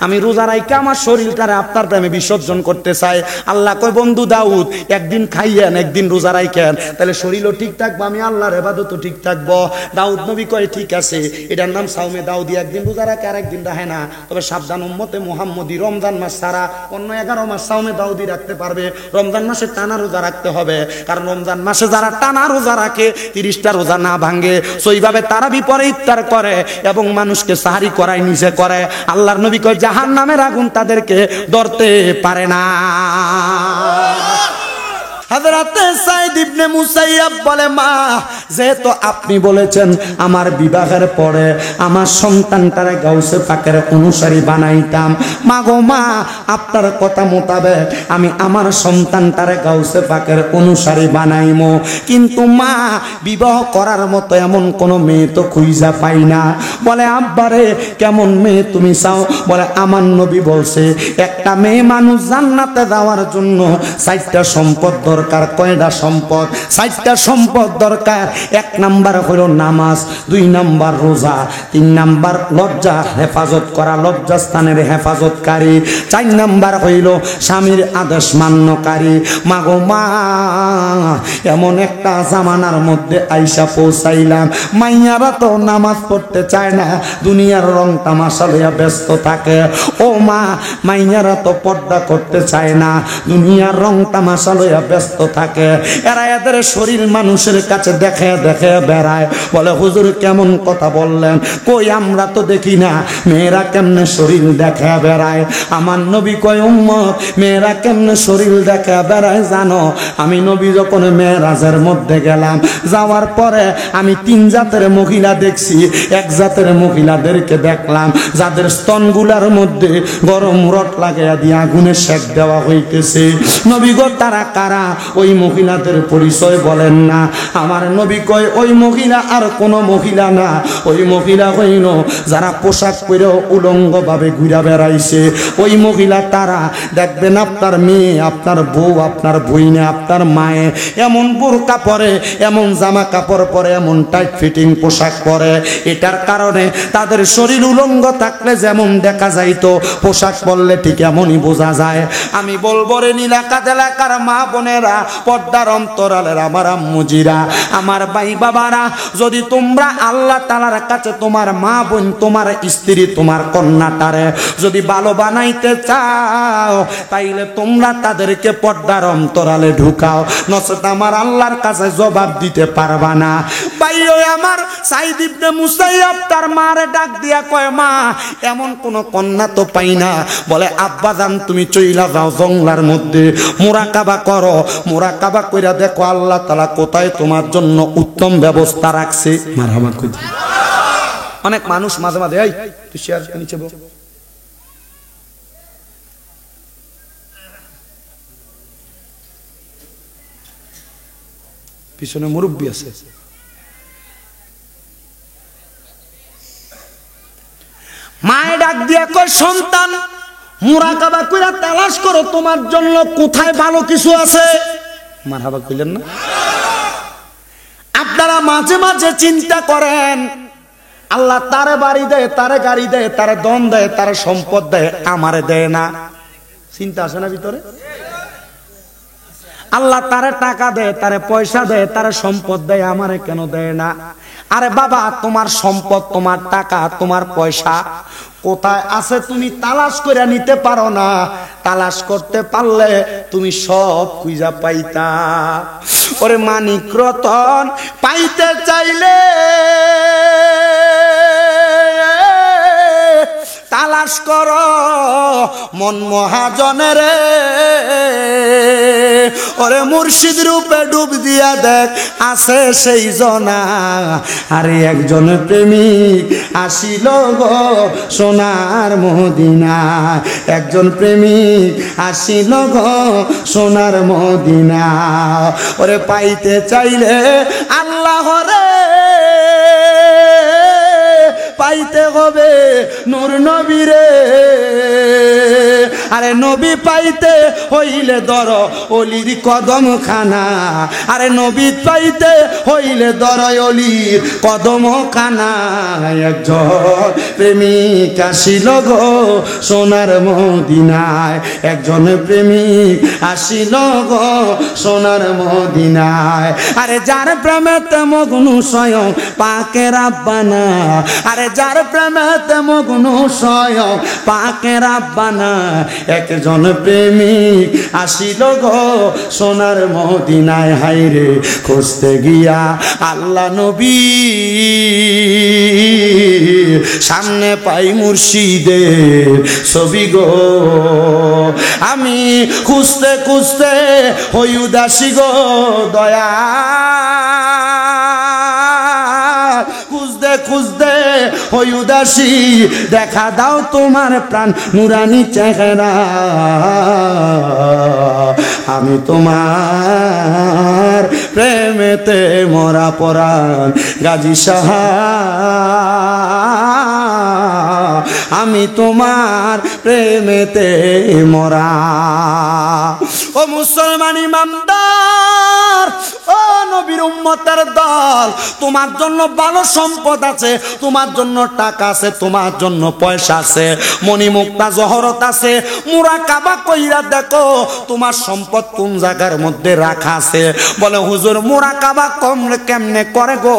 আমি রোজা রাইখা আমার শরীরটারে আপনার প্রেমে বিসর্জন করতে চাই। আল্লাহ কয় বন্ধু দাউদ, একদিন খাইয়েন একদিন রোজা রাইখেন, তাহলে শরীরও ঠিক থাকবো, আমি আল্লাহর ইবাদতও ঠিক থাকবো। দাউদ নবী কয় ঠিক আছে, এটার নাম সাওমে দাউদি, একদিন রোজা রাখে আর একদিন রাখে না। তবে সাবধান উম্মতে মুহাম্মদী, রমজান মাস ছাড়া অন্য 11 মাস সাওমে দাউদি রাখতে পারবে, রমজান মাসে টানা রোজা রাখতে হবে। কারণ রমজান মাসে যারা টানা রোজা রাখে 30টা রোজা না ভাঙে, সেইভাবে তারা বিপরে ইফতার করে এবং মানুষকে সাহারি করায় নিজে করে, আল্লাহর নবী কয় জাহান্নামের আগুন তাদেরকে ধরতে পারে না। হযরতে সাইদ ইবনে মুসাইয়াব বলে, মা যেহেতু আপনি বলেছেন আমার বিবাহের পরে আমার সন্তানটারে গাউসে পাকের অনুসারী বানাইতাম, মা গো মা আপনার কথা মোতাবেক আমি আমার সন্তানটারে গাউসে পাকের অনুসারী বানাইমো, কিন্তু মা বিবাহ করার মতো এমন কোন মেয়ে তো খুঁজা পাই না। বলে আব্বারে কেমন মেয়ে তুমি চাও? বলে আমার নবী বলছে একটা মেয়ে মানুষ জান্নাতে যাওয়ার জন্য 4টা সম্পদ দরকার। কয়টা সম্পদ? 4টা সম্পদ দরকার। 1 নাম্বার হলো নামাজ, 2 নাম্বার রোজা, 3 নাম্বার লজ্জা হেফাজত করা, লজ্জাস্থানের হেফাজতকারী, 4 নাম্বার হইল স্বামীর আদেশ মান্যকারী। মাগো মা এমন একটা জামানার মধ্যে আইসা পৌঁছাইলাম, মাইয়ারা তো নামাজ পড়তে চায় না, দুনিয়ার রং তামাশা লইয়া ব্যস্ত থাকে। ও মা মাইয়ারা তো পর্দা করতে চায় না, দুনিয়ার রং তামাশা লইয়া ব্যস্ত থাকে। এরা এদের শরীর মানুষের কাছে দেখে দেখে বেড়ায়। বলে হুজুর কেমন কথা বললেন? কই আমরা তো দেখি না, মেয়েরা কেমনে শরীর দেখে বেড়ায়? আমার নবী কয় উম্মত মেয়েরা কেমনে শরীর দেখে বেড়ায় জানো? আমি নবী যখন মেরাজের মধ্যে গেলাম, যাওয়ার পরে আমি 3 জাতের মহিলা দেখছি। এক জাতের মহিলাদেরকে দেখলাম যাদের স্তনগুলার মধ্যে গরম রড লাগাইয়া দিয়ে আগুনে সেক দেওয়া হইতেছে। নবী গো তারা কারা? ওই মহিলাদের পরিচয় বলেন না। আমার নবী কয় ওই মহিলা আর কোন মহিলা না, ওই মহিলা হইল যারা পোশাক পরে উলঙ্গ ভাবে ঘুরে বেড়াইছে। ওই মহিলা তারা দেখবেন আপনার মেয়ে, আপনার বউ, আপনার বইনে, আপনার মায়ে এমন বোরকা পরে, এমন জামা কাপড় পরে, এমন টাইট ফিটিং পোশাক পরে, এটার কারণে তাদের শরীর উলঙ্গ থাকলে যেমন দেখা যাইতো, পোশাক পরলে ঠিক এমনই বোঝা যায়। আমি বলবো রে নীলাকাত এলাকার মা বোনেরা, পর্দার অন্তরালের আমার আম্মুজিরা, আমার ভাই বাবারা, যদি তোমরা আল্লাহ তাআলার কাছে তোমার মা বোন, তোমার স্ত্রী, তোমার কন্যাটারে যদি ভালো বানাইতে চাও, তাইলে তোমরা তাদেরকে পর্দার অন্তরালে ঢুকাও, নচেত আমার আল্লাহর কাছে জবাব দিতে পারবা না। ভাই ওই আমার সাইদ ইবনে মুসাইয়াব তার মারে ডাক দিয়া কয়, মা এমন কোন কন্যা তো পাই না। বলে আব্বা জান তুমি চইলা যাও জঙ্গলার মধ্যে, মুরাকাবা করো, মুরাকাবা কইরা দেখো আল্লাহ তাআলা কোথায় তোমার জন্য উত্তম ব্যবস্থা রাখছে। মারহাবা কই। অনেক মানুষ মাঝে মাঝে এই তুই শেয়ার নিচে বল, পিছনে মুরব্বী আছে, মায়ে ডাক দিয়া কয় সন্তান মুরাকাবা কইরা তালাশ করো তোমার জন্য কোথায় ভালো কিছু আছে। মারহাবা কইলেন না? আপনারা মাঝে মাঝে চিন্তা করেন আল্লাহ তারে বাড়ি দেয়, তারে গাড়ি দেয়, তারে ধন দেয়, তারে সম্পদ দেয়, আমারে দেয় না। চিন্তা আসে না ভিতরে? আল্লাহ তারে টাকা দেয়, তারে পয়সা দেয়, তারে সম্পদ দেয়, আমারে কেন দেয় না? আরে বাবা তোমার সম্পদ, তোমার টাকা, তোমার পয়সা কোথায় আছে তুমি তালাশ করে নিতে পারো না। তালাশ করতে পারলে তুমি সব খুঁজা পাইতা। ওরে মানিক রতন পাইতে চাইলে তালাশ করো মন মহাজনের, ওরে মুর্শিদ রূপে ডুব দিয়া দেখ আছে সেই জনা। আরে একজন প্রেমিক আসিল গো সোনার মদিনা, একজন প্রেমিক আসিল গো সোনার মদিনা। ওরে পাইতে চাইলে আল্লাহরে পাইতে হবে নূর নবীরে। আরে নবী পাইতে হইলে ধর অলির কদম খানা, আরে নবী পাইতে হইলে ধর অলির কদম খানা। একজন প্রেমিক আসিল গো সোনার মদিনায়, একজন প্রেমিক আসিল গো সোনার মদিনায়। আরে যার প্রেমেতে মগ্ন স্বয়ং পাকে রাব্বানা, আরে যার প্রেমেতে মগ্ন স্বয়ং পাকে রাব্বানা। একজন প্রেমিক আসিল গো সোনার মদিনায়। হাইরে খুঁজতে গিয়া আল্লাহ নবী সামনে পাই মুর্শিদের ছবি গো। আমি খুঁজতে খুঁজতে হই উদাসী গো দয়া, খুঁজতে খুঁজতে হই উদাসী। দেখা দাও তোমার প্রাণ নুরানি চেহারা, আমি তোমার প্রেমেতে মরা পরাণ গাজী সাহা, আমি তোমার প্রেমেতে মরা। ও মুসলমান ইমানদার, ও নবীর উম্মতের দল, তোমার জন্য ভালো সম্পদ আছে, তোমার জন্য টাকা আছে, তোমার জন্য পয়সা আছে, মণিমুক্তা জহরত আছে। মুরাকাবা কইরা দেখো তোমার সম্পদ কোন জায়গার মধ্যে রাখা আছে। বলে হুজুর মুরাকাবা কেমনে করে গো?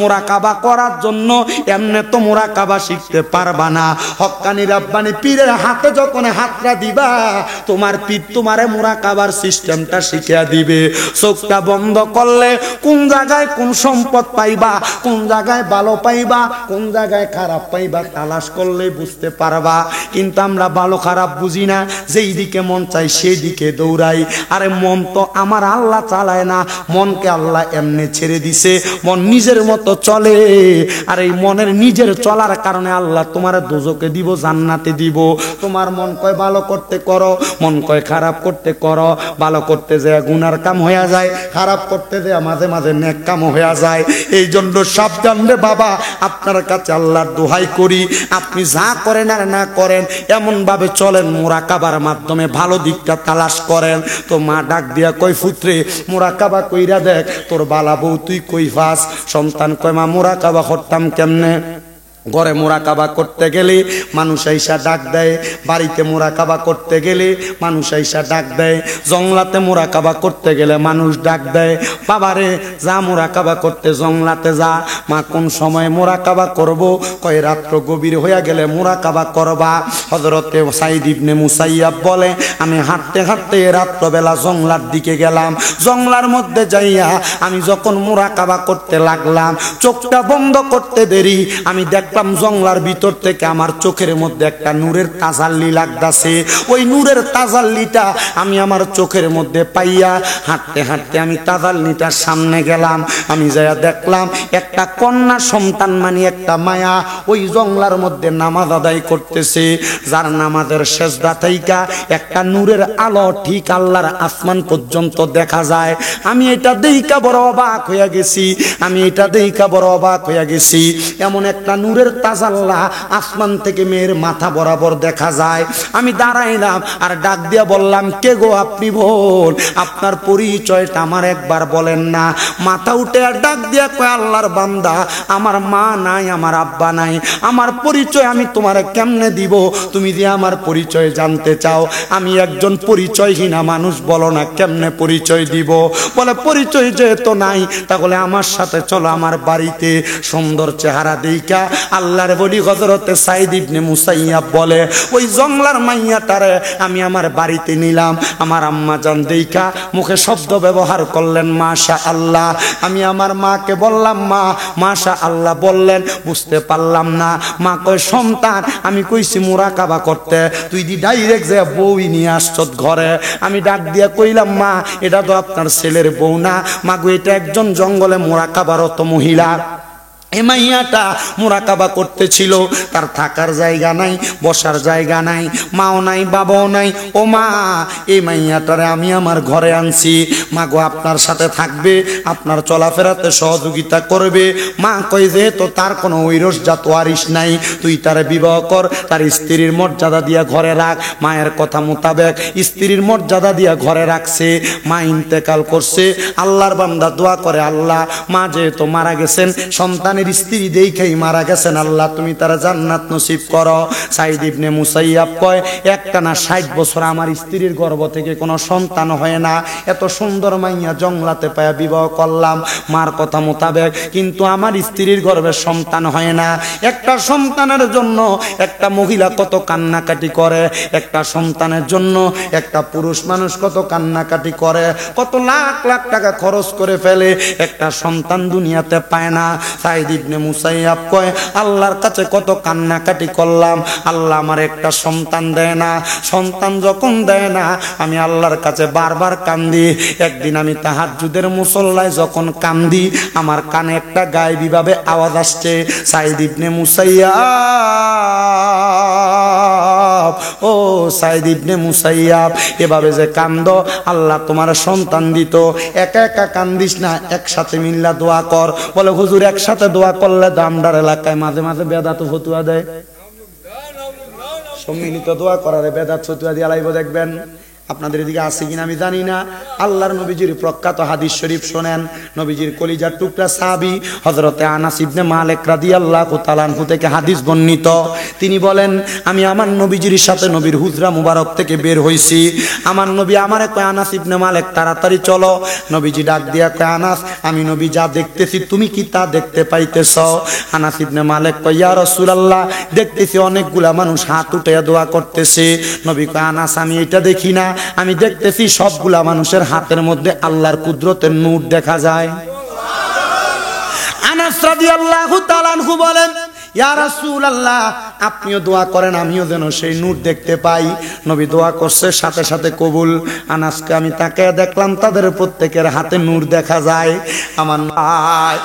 মুরাকাবা করার জন্য এমনে তো মুরাকাবা শিখতে পারবা না। হক্কানি রাব্বানি পীরের হাতে যখন হাতটা দিবা, তোমার পীর তোমারে মুরাকাবার সিস্টেমটা শিখিয়ে দিবে। চোখটা বন্ধ করলে কোন জায়গায় কোন সম্পদ পাইবা, কোন জায়গায় ভালো পাইবা, কোন জায়গায় খারাপ পাইবা তালাশ করলে বুঝতে পারবা। কিন্তু আমরা ভালো খারাপ বুঝি না, যেই দিকে মন চাই সেই দিকে দৌড়াই। আরে মন তো আমার আল্লাহ চালায় না, মনকে আল্লাহ এমনি ছেড়ে দিছে, মন নিজের মতো চলে। আর এই মনের নিজের চলার কারণে আল্লাহ তোমার দোজকে দিব, জান্নাতে দিব। তোমার মন কয় ভালো করতে করো, মন কয় খারাপ করতে করো। ভালো করতে যায় গুনার কাম হয়ে যায়, খারাপ করতে যায় মাঝে মাঝে নেক কাম হয়ে যায়। এই জন্য সাবধান রে বাবা, আপনার কাছে আল্লাহর দোহাই করি, আপনি যা করেন আর না করেন এমন ভাবে চলেন, মুরাকাবার মাধ্যমে ভালো দিকটা তালাশ করেন। তো মা ডাক দিয়া কই পুত্রে মুরাকাবা কইরা দেখ তোর বালা বউ তুই কই ফাস। সন্তান কয় মা মুরাকাবা করতাম কেমনে? ঘরে মুরাকাবা করতে গেলে মানুষ আইসা ডাক দেয়, বাড়িতে মুরাকাবা করতে গেলে মানুষ আইসা ডাক দেয়, জংলাতে মুরাকাবা করতে গেলে মানুষ ডাক দেয়, বাবারে যা মুরাকাবা করতে জংলাতে যা। মা কোন সময় মুরাকাবা করব? কয় রাত্র গভীর হইয়া গেলে মুরাকাবা করবা। হযরতে সাইদ ইবনে মুসাইয়াব বলে আমি হাঁটতে হাঁটতে রাত্রবেলা জংলার দিকে গেলাম। জংলার মধ্যে যাইয়া আমি যখন মুরাকাবা করতে লাগলাম, চোখটা বন্ধ করতে দেরি আমি দেখলাম জংলার ভিতর থেকে আমার চোখের মধ্যে একটা নূরের তাজাল্লি লাগতাছে। ওই নূরের তাজাল্লিটা আমি আমার চোখের মধ্যে পাইয়া হাঁটতে হাঁটতে আমি তাজাল্লিটার সামনে গেলাম। আমি যাইয়া দেখলাম একটা কন্যা সন্তান মানে একটা মায়া ওই জংলার মধ্যে নামাজ আদায় করতেছে, যার নামাজের সেজদা থাইকা একটা নূরের আলো ঠিক আল্লাহর আসমান পর্যন্ত দেখা যায়। আমি এটা দেইখা বড় অবাক হইয়া গেছি, আমি এটা দেইখা বড় অবাক হইয়া গেছি। এমন একটা নূরের তাজাল্লা আসমান থেকে মেয়ের মাথা বরাবর দেখা যায়। আমি দাঁড়াইলাম আর ডাক দিয়া বললাম কে গো আপনি? বল আপনার পরিচয়টা আমার একবার বলেন না। মাথা উঠে আর ডাক দিয়া কয় আল্লাহর বান্দা, আমার মা নাই, আমার আব্বা নাই, আমার পরিচয় আমি তোমার কেমনে দিব? তুমি যে আমার পরিচয় জানতে চাও, আমি একজন পরিচয়হীনা মানুষ, বলো না কেমনে পরিচয় দিব? বলে পরিচয় যেহেতু নাই তাহলে আমার সাথে চলো আমার বাড়িতে। সুন্দর চেহারা দেইখা আল্লাহর বলি হযরতে সাইদ ইবনে মুসাইয়াব বলে ওই জংলার মাইয়াটারে আমি আমার বাড়িতে নিলাম। আমার আম্মা জান দেইখা মুখে শব্দ ব্যবহার করলেন মাশা আল্লাহ। আমি আমার মাকে বললাম মা মাশা আল্লাহ বললেন, বুঝতে পারলাম না। মা কয় সন্তান আমি কইছি মুরাকাবা করতে, তুই দি ডাইরেক্ট যে বউই নিয়ে আসছত ঘরে। আমি ডাক দিয়া কইলাম মা এটা তো আপনার ছেলের বউ না। মা গো এটা একজন জঙ্গলে মুরাকাবারত মহিলা। এই মাইয়াটা মুরাকাবা করতেছিল, তার থাকার জায়গা নাই, বসার জায়গা নাই, মাও নাই, বাবাও নাই। ও মা, এই মাইয়াটারে আমি আমার ঘরে আনছি, মা গো আপনার সাথে থাকবে, আপনার চলাফেরাতে সহযোগিতা করবে। মা কই যে তো তার কোনো ঐরসজাত ওয়ারিশ নাই, তুই তারে বিবাহ কর, তার স্ত্রীর মর্যাদা দিয়া ঘরে রাখ। মায়ের কথা মোতাবেক স্ত্রীর মর্যাদা দিয়া ঘরে রাখছে। মা ইন্তেকাল করছে। আল্লাহর বান্দা দোয়া করে, আল্লাহ মা যেহেতু মারা গেছেন, সন্তানের স্ত্রী দেখেই মারা গেছেন, আল্লাহ তুমি তারা জান্নাত নসিব করো। সাইদ ইবনে মুসাইয়াব কয়, একটানা 60 বছর আমার স্ত্রীর গর্ভ থেকে কোনো সন্তান হয় না, এত সুন্দর মাইয়া জংলাতে পায়া বিবাহ করলাম মার কথা মোতাবেক, কিন্তু আমার স্ত্রীর গর্ভে সন্তান হয় না। একটা সন্তানের জন্য একটা মহিলা কত কান্নাকাটি করে, একটা সন্তানের জন্য একটা পুরুষ মানুষ কত কান্নাকাটি করে, কত লাখ লাখ টাকা খরচ করে ফেলে, একটা সন্তান দুনিয়াতে পায় না। সাইদ ইবনে মুসাইয়াব কয়, আল্লাহর কাছে কত কান্নাকাটি করলাম, আল্লাহ আমার একটা সন্তান দেয় না। সন্তান যখন দেয় না, আমি আল্লাহর কাছে বারবার কান্দি। একদিন আমি তাহাজ্জুদের মুসল্লায় যখন কান্দি, আমার কানে একটা গায়েবী ভাবে আওয়াজ আসছে, সাইদ ইবনে মুসাইয়াব, ও সাইদ ইবনে মুসাইয়াব, এভাবে যে কান্দ, আল্লাহ তোমার সন্তান দিত। একা একা কান্দিস না, একসাথে মিল্লা দোয়া কর। বলে হুজুর একসাথে দোয়া করলে দামদার এলাকায় মাঝে মাঝে বেদাত ফতুয়া দেয়, সম্মিলিত দোয়া করারে বেদাত ফতুয়া দিয়ে লাইব, দেখবেন। আপনাদের এদিকে আছে কিনা আমি জানি না। আল্লাহর নবীজির প্রখ্যাত হাদিস শরীফ শোনেন। নবীজির কলিজার টুকরা সাহাবী হযরতে আনাস ইবনে মালিক রাদিয়াল্লাহু তাআলা আনহু থেকে হাদিস বর্ণিত। তিনি বলেন, আমি আমার নবীজির সাথে নবীর হুজরা মুবারক থেকে বের হইছি। আমার নবী আমারে কয়, আনাস ইবনে মালিক তাড়াতাড়ি চলো। নবীজি ডাক দিয়া কয়, আনাস আমি নবী যা দেখতেছি তুমি কি তা দেখতে পাইতেছ? আনাস ইবনে মালিক কয়, ইয়া রাসূলুল্লাহ, দেখতেছি অনেকগুলা মানুষ হাত উঠাইয়া দোয়া করতেছে। নবী কয়, আনাস আমি এটা দেখি না, আমি দেখতেছি সবগুলা মানুষের হাতের মধ্যে আল্লাহর কুদরতের নূর দেখা যায়। আনাস রাদিয়াল্লাহু তাআলা আনহু বলেন, ইয়া রাসূলুল্লাহ, আপনিও দোয়া করেন আমিও যেন সেই নূর দেখতে পাই। নবী দোয়া করছে, সাথে সাথে কবুল। আনাসকে আমি তাকিয়ে দেখলাম, তাদের প্রত্যেকের হাতে নূর দেখা যায়। আমার ভাই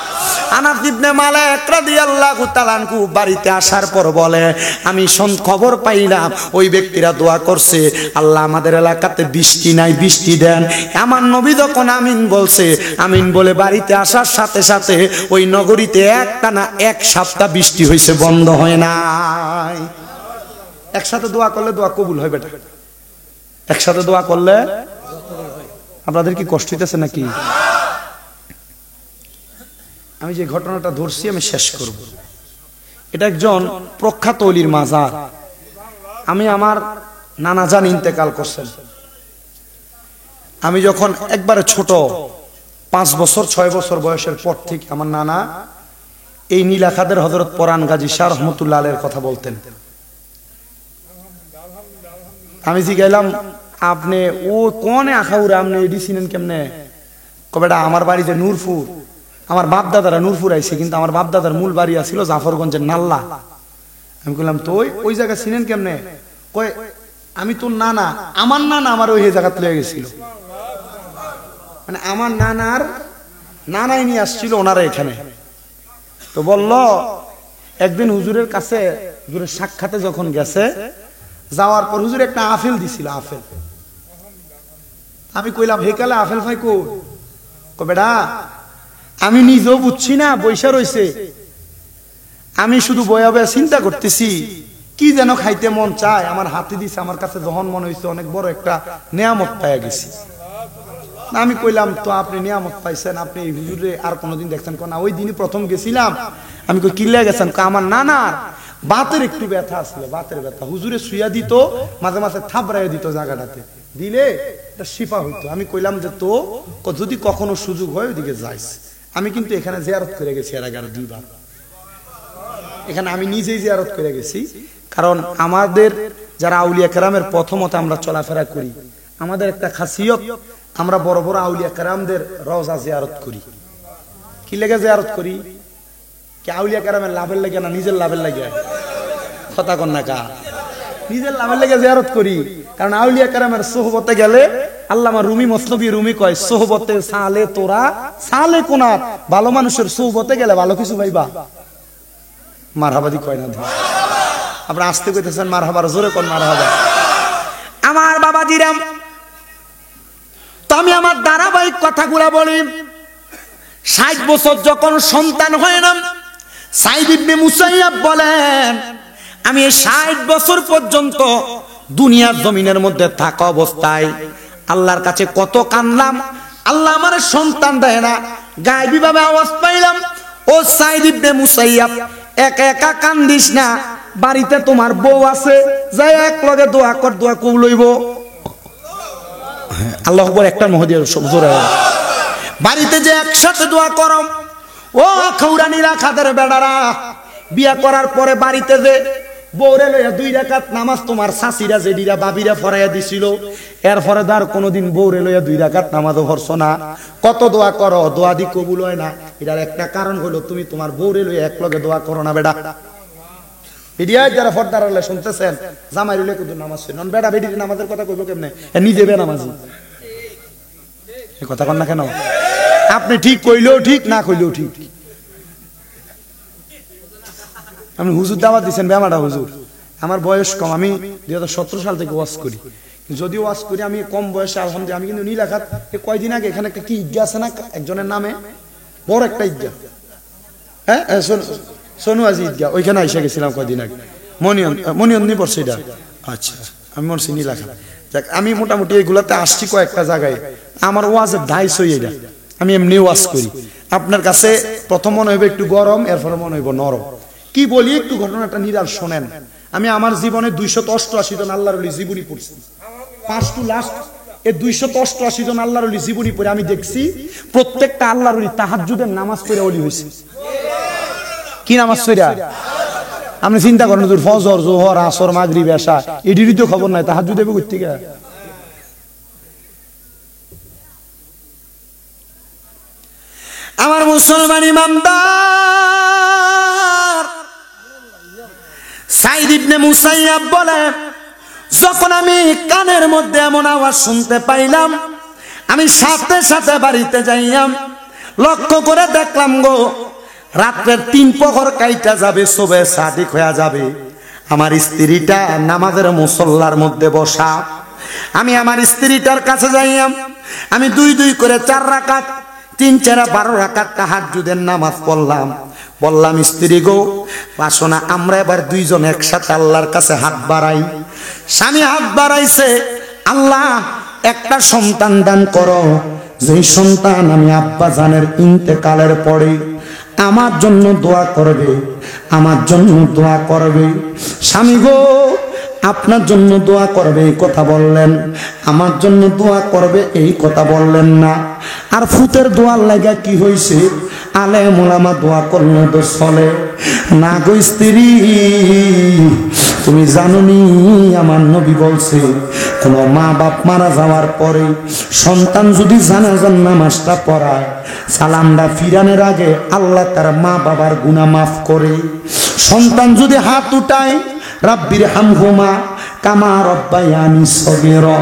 আনাস ইবনে মালিক রাদিয়াল্লাহু তাআলা আনহু বাড়িতে আসার পর বলে, আমি খবর পাইলাম ওই ব্যক্তিরা দোয়া করছে, আল্লাহ আমাদের এলাকাতে বৃষ্টি নাই, বৃষ্টি দেন। আমার নবী যখন আমিন বলছে, আমিন বলে বাড়িতে আসার সাথে সাথে ওই নগরীতে একটানা 1 সপ্তাহ বৃষ্টি হয়েছে, বন্ধ হয় নাই। একসাথে দোয়া করলে দোয়া কবুল হয় বেটা, একসাথে দোয়া করলে। আপনাদের কি কষ্ট হইতেছে নাকি? আমি যে ঘটনাটা ধরছি আমি শেষ করব। এটা একজন প্রখ্যাত ওলির মাজার। আমি আমার নানা জান ইন্তেকাল করছেন। আমি যখন একবারে ছোট 5 বছর 6 বছর বয়সের পর থেকে আমার নানা এই নীলাখাদের হযরত পরান গাজী শাহ রহমতুল্লাহ আলাইহির কথা বলতেন। আমি জিগাইলাম, আপনি ও কোনে আখাউরে আপনি এডি চিনেন কেমনে? কবেটা আমার বাড়িতে নূরপুর, আমার বাপ দাদারা নূরপুর আইছে, কিন্তু আমার বাপ দাদার মূল বাড়ি ছিল জাফরগঞ্জের নাল্লা। আমি বললাম, তো ওই জায়গা চিনেন কেমনে? কয়, আমি তোর নানা, আমার নানা আমার ওই জায়গাতে লয়ে গেছিল। মানে আমার নানার নানাই নিয়ে আসছিল ওনারা এখানে। তো বলল, একদিন হুজুরের কাছে, হুজুরের সাক্ষাতে যখন গেছে, যাওয়ার পর হুজুর একটা আপেল দিছিল, আপেল। আমি কইলাম, হেকালে আপেল ভাই কো? বেটা আমি নিজেও বুঝছি না, বৈশা রয়েছে। আমি শুধু বয়া বয়া চিন্তা করতেছি কি যেন খাইতে মন চায়, আমার হাতে দিছে। আমার কাছে যখন মনে হয়েছে অনেক বড় একটা নিয়ামত পাইয়া গেছি। আমি কইলাম, তো আপনি নিয়ামত পাইছেন, আপনি এই হুজুরে আর কোনোদিন দেখছেন? না, ওই দিনই প্রথম গেছিলাম। আমি কই, কিল্লা গেছেন? আমার নানার বাতের একটু ব্যথা আসলে, বাতের ব্যথা। হুজুরে শুইয়া দিত, মাঝে মাঝে থাবড়াইয়া দিত, জায়গাটাতে দিলে এটা শিফা হইতো। আমি কইলাম যে, তো যদি কখনো সুযোগ হয় ওইদিকে যাইস। আমি কিন্তু এখানে জিয়ারত করে গেছি এর আগে 2 বার। এখানে আমি নিজেই জিয়ারত করে গেছি। কারণ আমাদের যারা আউলিয়া কেরামের প্রথমত আমরা চলাফেরা করি, আমাদের একটা খাসিয়ত, আমরা বড় বড় আউলিয়া কেরামদের রওজা জিয়ারত করি। কি লেগে জিয়ারত করি? কি আউলিয়া কেরামের লাভের লাগে না নিজের লাভের লাগে? কথা কন না কা? নিজের লাভের লাগে জিয়ারত করি। কারণ আউলিয়া কেরামের সোহবতে গেলে, আল্লামা রুমি মসনবী রুমি কয়, সোহবতে সালে তোরা সালে কোনাত, ভালো মানুষের সোহবতে গেলে ভালো কিছু পাইবা। মারহাবাদি কয় না, আপনারা আসতে কইতেছেন মারহাবার, জোরে কোন মারহাবা। আমার বাবাজিরাম, তো আমি আমার ধারাবাহিক কথাগুলা বলি। 60 বছর যখন সন্তান হয় না, সাইদ ইবনে মুসাইয়াব বলেন, আমি 60 বছর পর্যন্ত দুনিয়ার জমিনের মধ্যে থাকা অবস্থায় আল্লাহর কাছে কত কানলাম, আল্লাহ আমার সন্তান দেয় না। গায়েবী ভাবে আওয়াজ পাইলাম, ও সাইদ ইবনে মুসাইয়াব, একা একা কান্দিস না, বাড়িতে তোমার বউ আছে, যাই এক লগে দোয়া কর, দোয়া কবুল হইব। আল্লাহ আকবার, একটা মহদিয়া জোরে, বাড়িতে যে একসাথে দোয়া করম। ও খৌরানিরা, খাদের বেড়ারা, বিয়া করার পরে বাড়িতে যে বউরে লইয়া 2 রাকাত নামাজ তোমার শাশিরা জেডিরা বাবিরা ফরাইয়া দিছিল, এরপরে আর কোনোদিন বউরে লইয়া 2 রাকাত নামাজও পড়ছো না। কত দোয়া করো, দোয়া দি কবুল হয় না। এটার একটা কারণ হলো তুমি তোমার বউরে লইয়া এক লগে দোয়া করো না। বেটা এডিয়ায় যারা ফর্দার হলে শুনতেছেন, জামাই লইলে কিন্তু নামাজ শুনুন, বেটা বেডির নামাজের কথা কইব কেমনে? নিজে বে নামাজি, এই কথা কন না কেন? আপনি ঠিক কইলেও ঠিক, না কইলেও ঠিক। আপনি হুজুর দাওয়াত দিচ্ছেন, বেমাটা হুজুর। আমার বয়স কম, আমি 2017 সাল থেকে ওয়াজ করি। যদিও ওয়াজ করি আমি কম বয়সে, আলহামদুলিল্লাহ। আমি কিন্তু নীলাখাত কয়দিন আগে এখানে একটা কি ঈদগাহ আছে না একজনের নামে, বড় একটা ঈদগাহ, হ্যাঁ সোনু আজি ঈদগাহ, ওইখানে এসে গেছিলাম কয়দিন আগে। মনিয়ন নি পড়ছে এটা। আচ্ছা, আমি মরছি নীলাখাত। যাক, আমি মোটামুটি এগুলাতে আসছি কয়েকটা জায়গায়। আমার ওয়াজের ধাইস হই এটা, আমি এমনি ওয়াজ করি। আপনার কাছে প্রথম মনে হইবে একটু গরম, এরপরে মনে হইব নরম। কি বলি একটু ঘটনাটা নিরাল শোনেন। আমি আমার জীবনে 288 জন আল্লাহর ওলি জীবনী পড়ছি, ফার্স্ট টু লাস্ট। এই 288 জন আল্লাহর ওলি জীবনী পড়ে আমি দেখছি প্রত্যেকটা আল্লাহর ওলি তাহাজ্জুদের নামাজ পড়ে ওলি হয়েছে। কি নামাজ পড়া? আপনি চিন্তা করেন, ফজর, জোহর, আসর, মাগরিব, এশা, এটিরই তো খবর নাই, তাহাজ্জুদ দেবে কই থেকে? আমার মুসলমান ইমানদার, সাইদ ইবনে মুসাইয়াব বলে, যখন আমি কানের মধ্যে এমন আওয়াজ শুনতে পাইলাম, আমি সাথে সাথে বাড়িতে যাইলাম, লক্ষ্য করে দেখলাম গো, রাত্রের 3 প্রহর কাইটা যাবে, সবে সাদিক হয়ে যাবে। আমার স্ত্রীটা নামাজের মুসল্লার মধ্যে বসা। আমি আমার স্ত্রীটার কাছে যাইলাম, আমি 2 করে 4 রাকাত, 3 4 12 রাকাত তাহাজ্জুদের নামাজ পড়লাম। বললাম, স্ত্রী গো, আসো না আমরা এবার 2 জন একসাথে আল্লাহর কাছে হাত বাড়াই। স্বামী হাত বাড়াইছে, আল্লাহ একটা সন্তান দান করো, যেই সন্তান আমি আব্বা জানের ইন্তেকালের পরে আমার জন্য দোয়া করবে, আমার জন্য দোয়া করবে। স্বামী গো, আপনার জন্য দোয়া করবে এই কথা বললেন, আমার জন্য দোয়া করবে এই কথা বললেন না। আর ফুতের দোয়ার লাগা কি হইছে? আলেম ওলামা দোয়া করলে তো চলে না গো স্ত্রী। তুমি জানোনি আমার নবী বলছে, কোন মা বাপ মারা যাওয়ার পরে সন্তান যদি জানাজার নামাজটা পড়ায়, সালামটা ফিরানোর আগে আল্লাহ তার মা বাবার গুনাহ মাফ করে। সন্তান যদি হাত উঠায়, রাব্বির হামহুমা কামা রব্বায়ানি সগীরা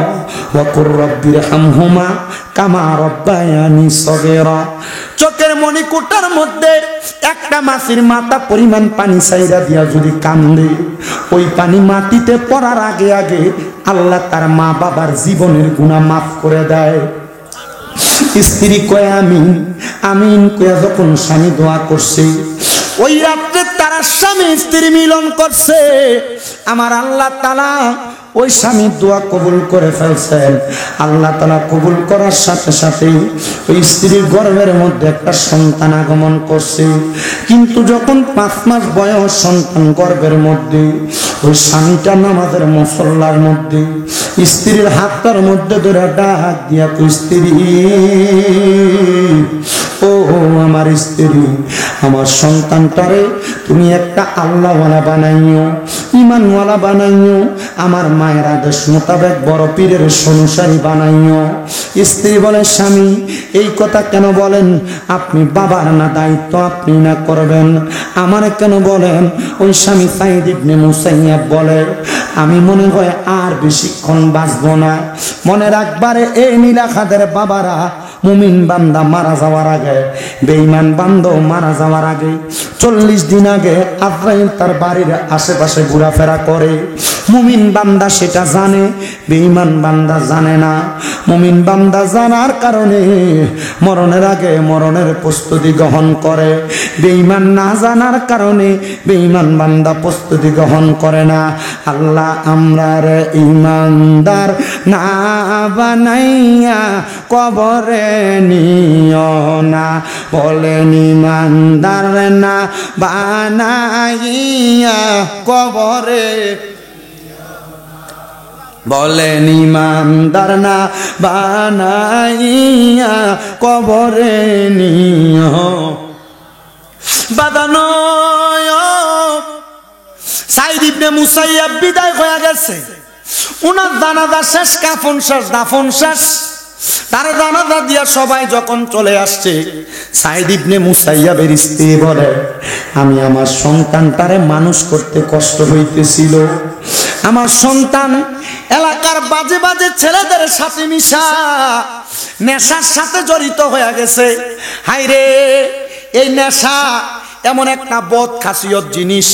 ওয়া কুর রাব্বির হামহুমা কামা রব্বায়ানি সগীরা। চোখের মণিকোটার মধ্যে একটা মাছের মাথা পরিমাণ পানি চাইরা দিয়া যদি কান্দে, ওই পানি মাটিতে পড়ার আগে আগে আল্লাহ তার মা বাবার জীবনের গুনাহ মাফ করে দেয়। স্ত্রী কয় আমিন, আমিন কয়া যখন স্বামী দোয়া করছে, ওই রাত্রে তারা স্বামী স্ত্রী মিলন করছে, আমার আল্লাহ তাআলা ওই স্বামীর দোয়া কবুল করে ফেলছেন। আল্লাহ তাআলা কবুল করার সাথে সাথে ওই স্ত্রীর গর্ভের মধ্যে একটা সন্তান আগমন করছে। কিন্তু যখন 5 মাস বয়স সন্তান গর্ভের মধ্যে, ওই স্বামীটা নামাজের মুসল্লার মধ্যে স্ত্রীর হাতটার মধ্যে ধরে ডাক দিয়া কই, স্ত্রী ও আমার স্ত্রী, আমার সন্তানটারে তুমি একটা আল্লাহওয়ালা বানাইও, ইমানওয়ালা বানাইও, আমার মায়ের আদেশ মোতাবেক বড় পীরের অনুসারী বানাইও। স্ত্রী বলে, স্বামী এই কথা কেন বলেন? আপনি বাবার না দায়িত্ব আপনি না করবেন, আমারে কেন বলেন? ওই স্বামী সাইদ ইবনে মুসাইয়াব বলে, আমি মনে হয় আর বেশিক্ষণ বাঁচবো না। মনে রাখবারে এই নীলাখাদের বাবারা, মুমিন বান্দা মারা যাওয়ার আগে, বেঈমান বান্দা মারা যাওয়ার আগে 40 দিন আগে আজরাইল তার বাড়ির আশেপাশে ঘোরাফেরা করে। মুমিন বান্দা সেটা জানে, বেঈমান বান্দা জানে না। মুমিন বান্দা জানার কারণে মরণের আগে মরণের প্রস্তুতি গ্রহণ করে, বেঈমান না জানার কারণে বেঈমান বান্দা প্রস্তুতি গ্রহণ করে না। আল্লাহ আমরার ইমানদার না বানাইয়া কবরে নিও না, বলেন ইমানদার না বানাইয়া কবরে, বলেন ইমানদার না বানাইয়া কবরে নিও। বাদানো সাইদ ইবনে মুসাইয়াব বিদায় হয়ে গেছে, উনার জানাজা শেষ, কাফন শেষ, দাফন শেষ। তার জানাজা দিয়া সবাই যখন চলে আসছে, সাইদ ইবনে মুসাইয়াবের স্ত্রী বলে, আমি আমার সন্তানটারে মানুষ করতে কষ্ট হইতেছিল, আমার সন্তান এলাকার বাজে বাজে ছেলেদের সাথে মিশা নেশার সাথে জড়িত হয়ে গেছে। হায়রে, এই নেশা এমন একটা বদ খাসিয়ত জিনিস,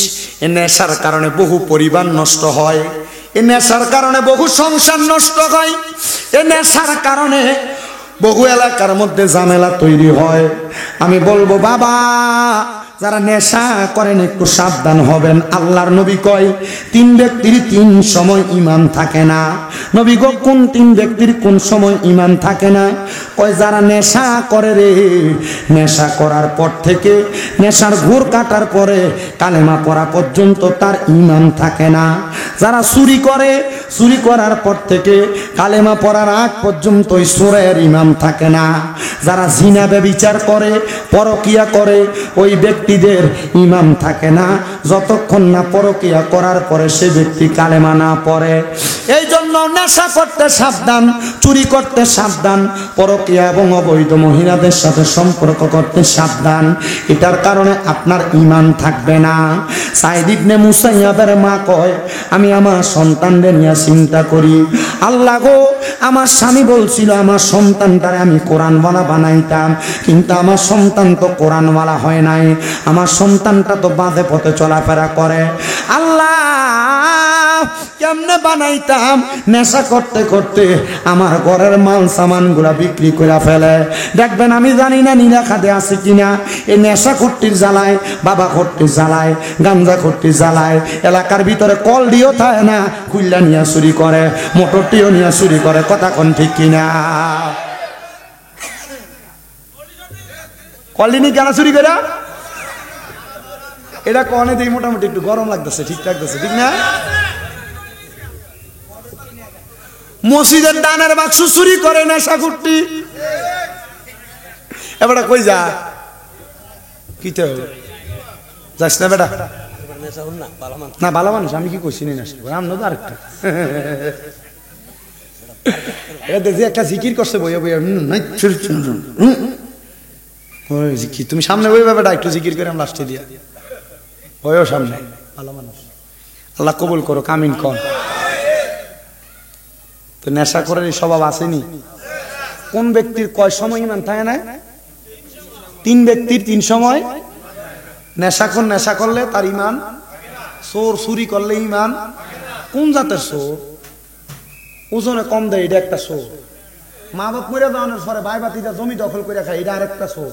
এই নেশার কারণে বহু পরিবার নষ্ট হয়, এই নেশার কারণে বহু সংসার নষ্ট হয়, এই নেশার কারণে বহু এলাকার মধ্যে ঝামেলা তৈরি হয়। আমি বলবো বাবা, যারা নেশা করেন একটু সাবধান হবেন। আল্লাহর নবী কয় 3 ব্যক্তির 3 সময় ঈমান থাকে না। নবী গো কোন 3 ব্যক্তির কোন সময় ঈমান থাকে না? কয় যারা নেশা করে রে, নেশা করার পর থেকে নেশার ঘোর কাটার পরে কালেমা পড়া পর্যন্ত তার ঈমান থাকে না। যারা চুরি করে, চুরি করার পর থেকে কালেমা পড়ার আগ পর্যন্ত ওই চোরের ঈমান থাকে না। যারা জিনা ব্যভিচার করে, পরকিয়া করে, ওই ব্যক্তিদের ঈমান থাকে না যতক্ষণ না পরকিয়া করার পরে সে ব্যক্তি কালেমা না পড়ে। এই জন্য নেশা করতে সাবধান, চুরি করতে সাবধান, পরকিয়া এবং অবৈধ মহিলাদের সাথে সম্পর্ক করতে সাবধান। এটার কারণে আপনার ঈমান থাকবে না। সাইদ ইবনে মুসাইয়াবের মা কয়, আমি আমার সন্তানদের নিয়ে চিন্তা করি, আল্লাহ গো আমার স্বামী বলছিল আমার সন্তানটারে আমি কোরআনওয়ালা বানাইতাম, কিন্তু আমার সন্তান তো কোরআনওয়ালা হয় নাই, আমার সন্তানটা তো বাঁধে পথে চলাফেরা করে। আল্লাহ কেমনে বানাইতাম? নেশা করতে করতে আমার ঘরের মাল সামান গুলা বিক্রি করে ফেলে। দেখবেন আমি জানি না নীলা খাদে আছে কিনা, এই নেশা খট্টির জ্বালায়, বাবা খট্টির জ্বালায়, গাঞ্জা খট্টির জ্বালায় এলাকার ভিতরে কল দিও থাকে না, খুল্লা নিয়ে চুরি করে, মোটরটিও নিয়ে চুরি করে। কথা কোন ঠিক কিনা? কলিনি কেন চুরি করে? এটা কনে দিই মোটামুটি একটু গরম লাগতেছে, ঠিক লাগতেছে, ঠিক না? মসজিদের দানের বাক্স চুরি করে নেশা কুট্টি। এবার কই যা কি তো যাস না বেটা, না ভালো মানুষ, আমি কি কইছি না আমরা তো আরেকটা দেখি একটা জিকির করছে বইয়া বইয়া, তুমি সামনে বই বেটা একটু জিকির করে আমরা লাস্টে দিয়া বইও সামনে। ভালো মানুষ, আল্লাহ কবুল করো, কামিন কন। তো নেশা করার এই স্বভাব আসেনি। কোন ব্যক্তির কয় সময় ঈমান থাকে না? 3 ব্যক্তির 3 সময়। নেশাখোর নেশা করলে তার ঈমান, চোর চুরি করলে ঈমান। কোন জাতের চোর? ওজনে কম দেয়, এটা একটা চোর। মা বাপ মরে যাওয়ানোর পরে ভাই বাতিটা জমি দখল করে খায়, এটা আরেকটা চোর।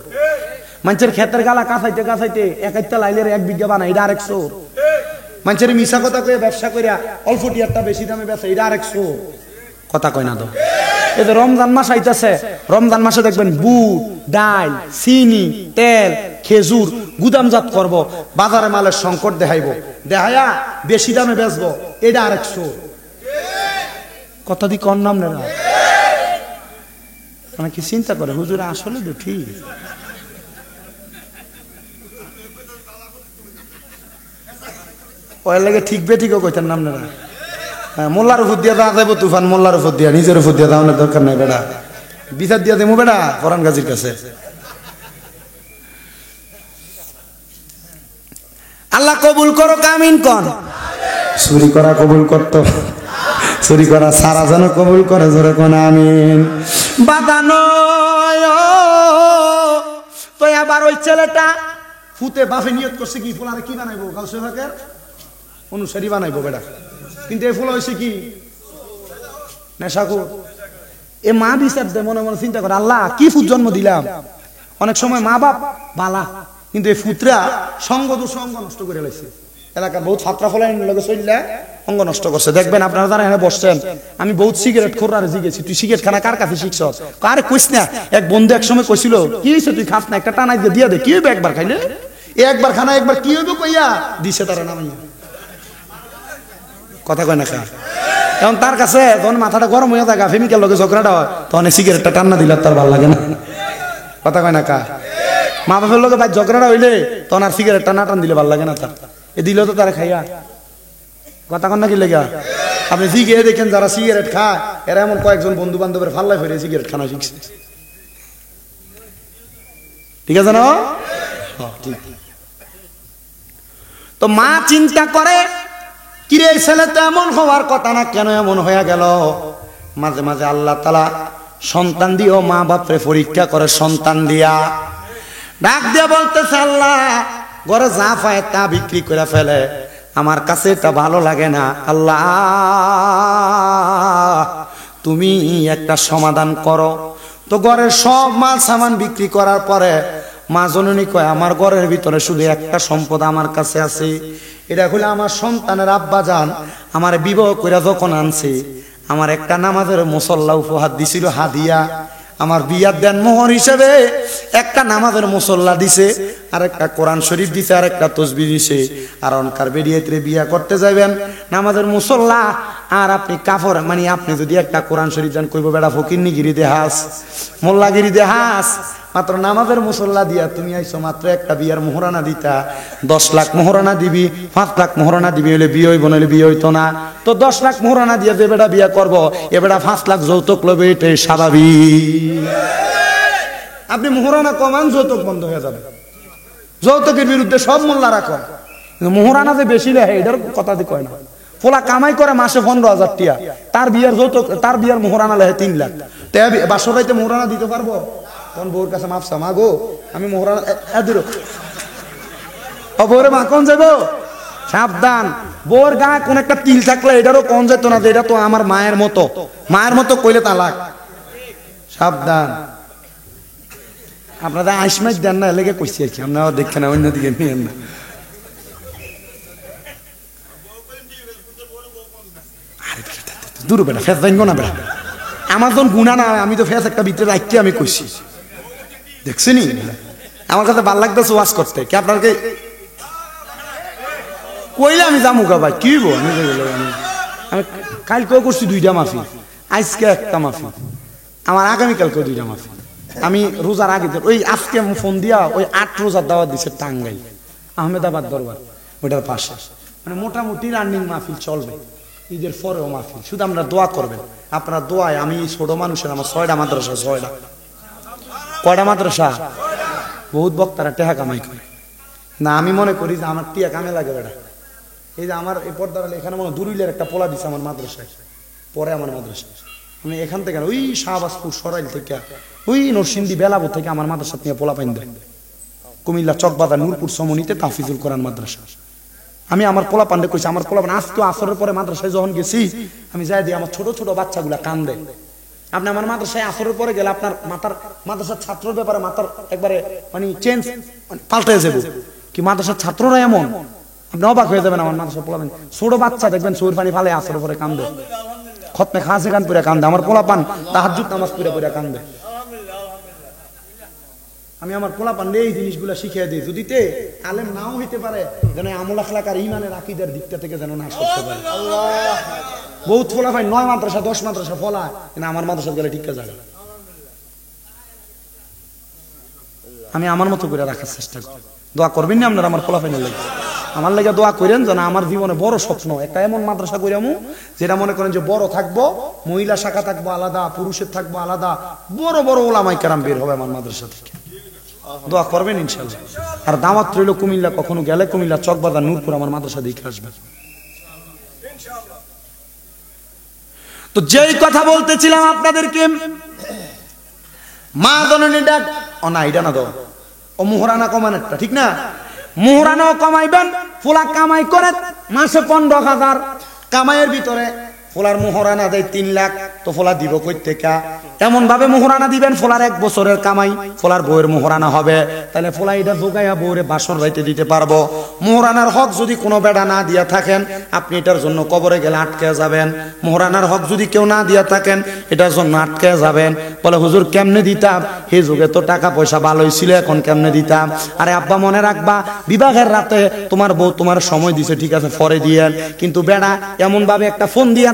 মানুষের ক্ষেতের গালা কাছাইতে কাছাইতে 1 লাইলের 1 বিঘা বানায়, এটা আরেক চোর। মানুষের মিশা কথা কয়ে ব্যবসা করে অল্প টিয়ারটা বেশি দামে বেচে, এটা আরেক চোর। কথা কয় না তো? এই যে রমজান মাস আইতাছে, রমজান মাসে দেখবেন বুট, ডাল, চিনি, তেল, খেজুর গুদামজাত করব, বাজারে মালের সংকট দেখাইব, দেখাইয়া বেশি দামে বেচবো, এটা আরেক চোর। কথা দি কর নাম না, মানে কি চিন্তা করে হুজুর আসলে তো ঠিক। ওর লাগে ঠিক বে ঠিকও কইতার নাম না। মোল্লার উপর দিয়া দেওয়া যাবো তুফান, মোল্লার উপর দিয়া, নিজের উপর দিয়া দেওয়ানোর দরকার নাই বেটা, বিচার দিয়া দেবো বেটা কোরআন গাজীর কাছে। আল্লাহ কবুল করো, কামিন কন। চুরি করা কবুল করতো, চুরি করা সারা যেন কবুল করে, জোরে কোন আমিন। বাদানো তো এবার ওই ছেলেটা ফুতে বাফে নিয়ত করছে কি ফুলারে কি বানাইবো গাউসে পাকের অনুসারী বানাইবো বেটা, কিন্তু এই ফুল হয়েছে কি নেশাখোর। এ মা বিচার দেয় মনে মনে চিন্তা করে আল্লাহ কি ফুট জন্ম দিলাম। অনেক সময় মা বাপ বালা, কিন্তু এই ফুতরা সঙ্গ নষ্ট করে লাইছে। এলাকার বহুত ছাত্রা ফলাই লগে চললে অঙ্গ নষ্ট করছে। দেখবেন আপনারা যারা এখানে বসছেন, আমি বহুত সিগারেট খোরারে জিগেছি তুই সিগারেট খানা কার কাছে শিখছ? আরে কইস না, এক বন্ধু এক সময় কইছিল কি হয়েছে তুই খাস না, একটা টানাই দিয়ে দে, কি হইবে একবার খাইলে, একবার খানা একবার কি হইব কইয়া দিছে তারা নামাইয়া। কথা কয় না খা, এখন তার কাছে তখন মাথাটা গরম হয়ে থাকা ফেমিক্যাল লগে ঝগড়াটা হয়, তখন সিগারেটটা টান্না দিলে তার ভালো লাগে না। কথা কয় না কা, মা বাপের লগে ভাই ঝগড়াটা হইলে তখন আর সিগারেটটা না টান দিলে ভালো লাগে না তার, এ দিল তো তারা খাইয়া। কথা কন না কি লেগা? আপনি জিগে দেখেন যারা সিগারেট খায় এরা এমন কয়েকজন বন্ধু বান্ধবের ফাল্লাই ফেরে সিগারেট খানা শিখছে। ঠিক আছে না? তো মা চিন্তা করে কিরে ছেলে তো এমন হওয়ার কথা না, কেন এমন হয়ে গেল? মাঝে মাঝে আল্লাহ তাআলা সন্তান দিও মা বাপরে পরীক্ষা করে, সন্তান দিয়া ডাক দিয়া বলতেছে আল্লাহ ঘরে যা পায় তা বিক্রি করে ফেলে, আমার কাছে এটা ভালো লাগে না, আল্লাহ তুমি একটা সমাধান করো। তো ঘরের সব মাল সামান বিক্রি করার পরে মা জননী কয় আমার ঘরের ভিতরে শুধু একটা সম্পদ আমার কাছে আছে, এটা হলো আমার সন্তানের আব্বা জান আমার বিবাহ করে যখন আনছে আমার একটা নামাজের মুসল্লা উপহার দিছিল হাদিয়া, আমার বিয়ার দেন মোহর হিসেবে একটা নামাজের মুসল্লা দিছে, আর একটা কোরআন শরীফ দিছে, আর একটা তসবিহ দিছে। আর অনকার বেরিয়েতে বিয়া করতে যাবেন নামাজের মুসল্লা আর আপনি কাফর, মানে আপনি যদি একটা কোরআন শরীফ দেন কইব বেড়া ফকিরনিগিরি দেহাস মোল্লাগিরি দেহাস, মাত্র নামাজের মুসল্লা দিয়া তুমি আইছো মাত্র একটা বিয়ার মোহরানা দিতা, 10 লাখ মোহরানা দিবি, 5 লাখ মোহরানা দিবি, হলে বিয়ে হইব নইলে বিয়ে হইতো না। তো 10 লাখ মোহরানা দিয়ে যে বেটা বিয়া করব এ বেটা 5 লাখ যৌতুক লবে, এটাই স্বাভাবিক। আপনি মোহরানা কমান যৌতুক বন্ধ হয়ে যাবে, যৌতুকের বিরুদ্ধে সব মোল্লা রাখো, মোহরানা যে বেশি লেহে এটার কথা দিয়ে কয় না। পোলা কামাই করে মাসে 15,000 টিয়া, তার বিয়ার যৌতুক তার বিয়ার মোহরানা লেহে 3 লাখ, তাই বাসর রাইতে মোহরানা দিতে পারবো? তখন বউর কাছে মাপসা মা গো আমি মোহরানা বউরে মা কোন যাবো, সাবধান বউর গায়ে কোন একটা তিল থাকলে এটারও কোন যেত না, এটা তো আমার মায়ের মতো, মায়ের মতো কইলে তালাক, সাবধান। আপনারা আইসমাইজ দেন না এলাকে কইছি আর কি, আপনারা দেখেন না অন্যদিকে নিয়েন না। দূর বেটা ফেস জানবো না বেটা, আমার যখন গুণা না আমি তো ফেস একটা ভিতরে রাখছি, আমি কইছি দেখছিনি, আমার কাছে ভাল লাগতেছে ওয়াজ করতে, কি আপনাকে কইলে আমি যাবো গা ভাই কি বল, আমি কালকেও করছি 2টা মাফি, আজকে একটা মাফি, আমার আগামীকালকেও 2টা মাফি। আমি রোজার আগে ওই আজকে ফোন দিয়া ওই 8 রোজার দাওয়াত দিচ্ছে টাঙ্গাইল আহমেদাবাদ দরবার, ওইটার পাশে, মানে মোটামুটি রানিং মাহফিল চলবে, ঈদের পরেও মাহফিল। শুধু আমরা দোয়া করবেন, আপনার দোয়ায় আমি ছোট মানুষের আমার 6টা মাদ্রাসা, 6টা কয়টা মাদ্রাসা, বহুত বক্তারা টেহা কামাই করে না, আমি মনে করি যে আমার টিয়া কামে লাগে বেটা। এই যে আমার এই পর্দার এখানে মনে দুরুইলের একটা পোলা দিচ্ছে আমার মাদ্রাসায়, পরে আমার মাদ্রাসায় আমি এখান থেকে ওই শাহবাজপুর সরাইল থেকে ওই নরসিংদী বেলাপুর থেকে আমার মাদ্রাসা নিয়ে পোলা পাইন দেয়, কুমিল্লা চকবাজার নূরপুর সমনিতে তাফিজুল কোরআন মাদ্রাসা। আমি আমার পোলা পান্ডে কইছি, আমার পোলা পান আজকে আসরের পরে মাদ্রাসায় যখন গেছি আমি যাই দিই, আমার ছোট ছোট বাচ্চাগুলা কান্দে। আপনি আমার মাদ্রাসায় আসরের পরে গেলে আপনার মাথার মাদ্রাসার ছাত্রের ব্যাপারে মাথার একবারে মানে চেঞ্জ পাল্টে যাবে, কি মাদ্রাসার ছাত্ররা এমন আপনি অবাক হয়ে যাবেন। আমার মাদ্রাসা পোলা পান ছোট বাচ্চা দেখবেন চোর পানি ফালে আসরের পরে কান্দে, খতমে খাসে কান পুরা কান্দে, আমার পোলা পান তাহাজ্জুদ নামাজ পুরা পুরা কান্দে। আমি আমার পোলা পান্ডে এই জিনিসগুলো শিখিয়ে দিই, যদি তে আলেম নাও হইতে পারে যেন আমল আখলাক আর ঈমানের আকীদার দিকটা থেকে যেন না করতে পারে। বহুত ফলা ভাই 9 মাদ্রাসা 10 মাদ্রাসা ফলা, কিন্তু আমার মাদ্রাসা গেলে ঠিক কাজ। আমি আমার মতো করে রাখার চেষ্টা করি, দোয়া করবেন না আপনারা আমার পোলা ফাইনাল লাগে, আমার লাগে দোয়া করেন যেন আমার জীবনে বড় স্বপ্ন একটা এমন মাদ্রাসা করিয়ামু যেটা মনে করেন যে বড় থাকবো, মহিলা শাখা থাকবো আলাদা, পুরুষের থাকবো আলাদা, বড় বড় ওলামায়ে কেরাম বের হবে আমার মাদ্রাসা থেকে। দোয়া করবেন ইনশাআল্লাহ। আর দাওয়াত রইল কুমিল্লা, কখনো গেলে কুমিল্লা চকবাজার নূরপুর আমার মাদ্রাসা দেখে আসবেন। তো যেই কথা বলতেছিলাম আপনাদেরকে, মা জননী ডাক ও না এটা না দাও ও মোহরানা কমানেরটা ঠিক না মোহরানাও কমাইবেন ফুলা কামাই করে মাসে 15,000 কামাইয়ের ভিতরে ফোলার মোহরানা দেয় 3 লাখ তো ফোলা দিব কই থেকে এমন ভাবে মোহরানা দিবেন ফোলার 1 বছরের কামাই ফোলার বউয়ের মোহরানা হবে তাহলে ফোলা এটা যোগাইয়া বউরে বাসর রাইতে দিতে পারবো মোহরানার হক যদি কোনো বেড়া না দিয়া থাকেন আপনি এটার জন্য কবরে গেলে আটকে যাবেন মোহরানার হক যদি কেউ না দিয়া থাকেন এটার জন্য আটকে যাবেন বলে হুজুর কেমনে দিতাম এই যুগে তো টাকা পয়সা ভালোই ছিল এখন কেমনে দিতাম আরে আব্বা মনে রাখবা বিবাহের রাতে তোমার বউ তোমার সময় দিছে ঠিক আছে পরে দিয়েন কিন্তু বেড়া এমন ভাবে একটা ফোন দিয়ে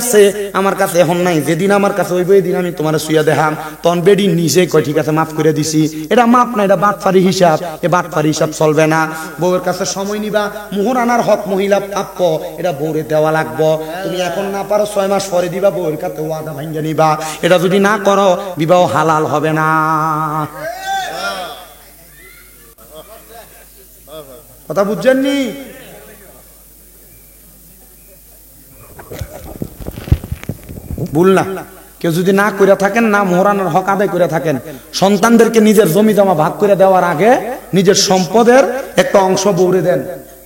আমার কাছে এখন নাই যেদিন আমার কাছে হইব এই দিন আমি তোমার শুইয়া দেখাম তখন বেডি নিচে কয় ঠিক আছে মাফ করে দিছি এটা মাফ না এটা বাটফারি হিসাব এই বাটফারি হিসাব চলবে না বউয়ের কাছে সময় নিবা মোহরানার হক মহিলা প্রাপ্য এটা বউরে দেওয়া লাগবো তুমি এখন না পারো 6 মাস পরে দিবা বউয়ের কাছে ওয়াদা ভাঙ্গা নিবা এটা যদি না করো বিবাহ হালাল হবে না কথা বুঝছেননি ভুল না কেউ যদি না করে থাকেন না মোহরানার হক আদায় করে থাকেন সন্তানদেরকে নিজের জমি জমা ভাগ করে দেওয়ার আগে নিজের সম্পদের একটা অংশ বউরে দেন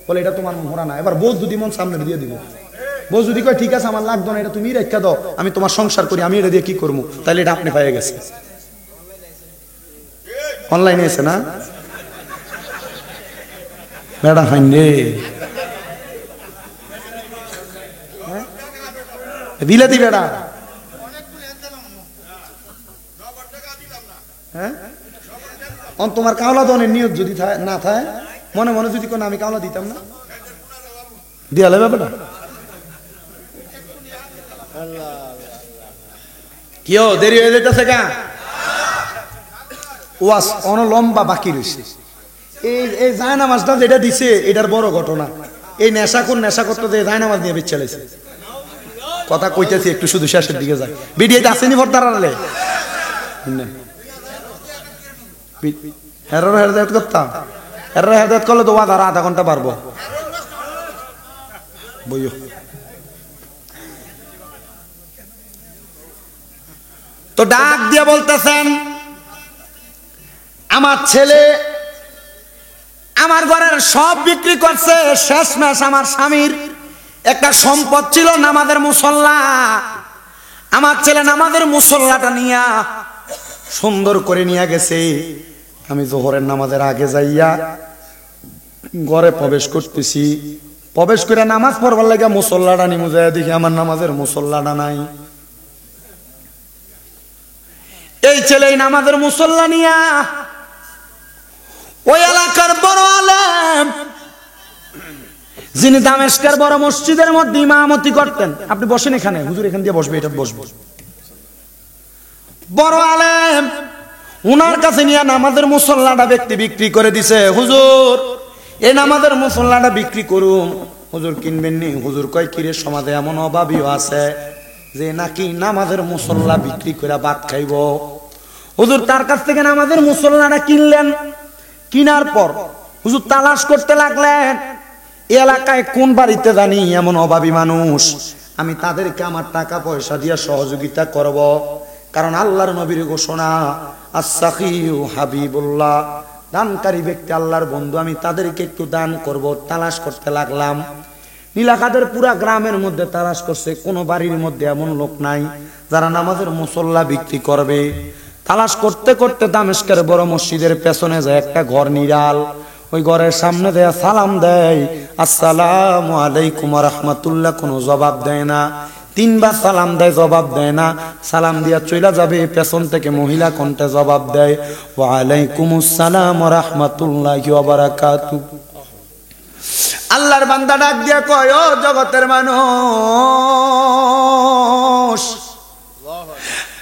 বলে এটা তোমার মোহরানা এবার বউ যদি মন সামনে দিয়ে দিব বউ যদি কয় ঠিক আছে আমার লাগতো না এটা তুমি রেখে দাও আমি তোমার সংসার করি আমি এটা দিয়ে কি করবো তাহলে এটা আপনি পেয়ে গেছে অনলাইনে এসে না বেড়া হাইন রে বিলাতি বেড়া হ্যাঁ তোমার কাওলা দনের নিয়ত যদি না থাকে মনে মনে যদি কোনো আমি কাওলা দিতাম না দিয়ালে ব্যাপারটা কিও দেরি হয়ে যেতেছে গা ওয়াস অন লম্বা বাকি রয়েছে এই জায়নামাজটা যেটা দিছে এটার বড় ঘটনা এই নেশা করতে যে জায়নামাজ নিয়ে বেচালেছে কথা কইতেছি একটু শুধু শেষের দিকে যায় ভিডিওতে আসেনি ভর্তারালে হেদায়ত করতাম হেদায়ত করলে তো আরো আধা ঘন্টা পারবো বইও তো ডাক দিয়ে বলতেছেন আমার ছেলে আমার ঘরের সব বিক্রি করছে শেষমেশ আমার স্বামীর একটা সম্পদ ছিল নামাজের মুসল্লা আমার ছেলে নামাজের মুসল্লাটা নিয়া সুন্দর করে নিয়ে গেছে আমি জোহরের নামাজের আগে যাইয়া ঘরে প্রবেশ করতেছি প্রবেশ করে নামাজ পড়বার লাগে মুসল্লাটা নিমু যায় দেখি আমার নামাজের মুসল্লাটা নাই এই ছেলে নামাজের মুসল্লা নিয়া ওই এলাকার বড় আলেম যিনি দামেস্কের বড় মসজিদের মধ্যে ইমামতি করতেন আপনি বসেন এখানে হুজুর এখান দিয়ে বসবে এটা বসবো বড় আলেম উনার কাছে নিয়ে নামাজের মুসল্লাটা ব্যক্তি বিক্রি করে দিছে হুজুর এই নামাজের মুসল্লাটা বিক্রি করুন হুজুর কিনবেন নি হুজুর কয় কিরে সমাজে এমন অভাবীও আছে যে নাকি নামাজের মুসল্লা বিক্রি করে ভাত খাইব হুজুর তার কাছ থেকে নামাজের মুসল্লাটা কিনলেন কিনার পর হুজুর তালাশ করতে লাগলেন এলাকায় কোন বাড়িতে জানি এমন অভাবী মানুষ আমি তাদেরকে আমার টাকা পয়সা দিয়ে সহযোগিতা করব কারণ আল্লাহর নবীর ঘোষণা as-sakhiyu হাবিবুল্লাহ দানকারী ব্যক্তি আল্লাহর বন্ধু আমি তাদেরকে একটু দান করব তালাশ করতে লাগলাম নীলাখাতের পুরা গ্রামের মধ্যে তালাশ করছে কোনো বাড়ির মধ্যে এমন লোক নাই যারা নামাজের মুসল্লা বিক্রি করবে তালাশ করতে করতে দামেস্কের বড় মসজিদের পেছনে যায় একটা ঘর নিরাল ওই ঘরের সামনে দেয়া সালাম দেয় আসসালামু আলাইকুম ওয়া রাহমাতুল্লাহ কোনো জবাব দেয় না 3 বার সালাম দেয় জবাব দেয় না সালাম দিয়া চইলা যাবে পেছন থেকে মহিলা কণ্ঠে জবাব দেয় ওয়া আলাইকুমুস সালাম ওয়া রাহমাতুল্লাহি ওয়া বারাকাতুহু আল্লাহর বান্দা ডাক দিয়া কয় ও জগতের মানুষ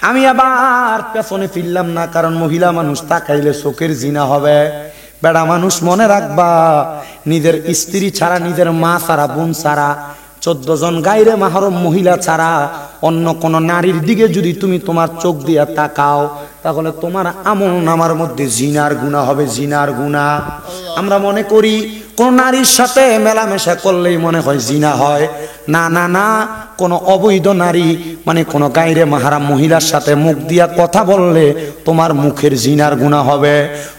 আমি আবার পেছনে ফিরলাম না কারণ মহিলা মানুষ তাকাইলে চোখের জিনা হবে বেড়া মানুষ মনে রাখবা নিজের স্ত্রী ছাড়া নিজের মা ছাড়া বোন ছাড়া 14 জন গায়রে মাহরম মহিলা ছাড়া অন্য কোন নারীর দিকে যদি তুমি তোমার চোখ দিয়া তাকাও তাহলে তোমার আমল নামার মধ্যে জিনার গুনাহ হবে জিনার গুনাহ আমরা মনে করি কোন নারীর সাথে মেলামেশা করলেই মনে হয় জিনা হয়। না না না, কোন অবৈধ নারী মানে কোন গায়রে মাহরাম মহিলার সাথে মুখ দিয়া কথা বললে তোমার মুখের জিনার গুনাহ হবে।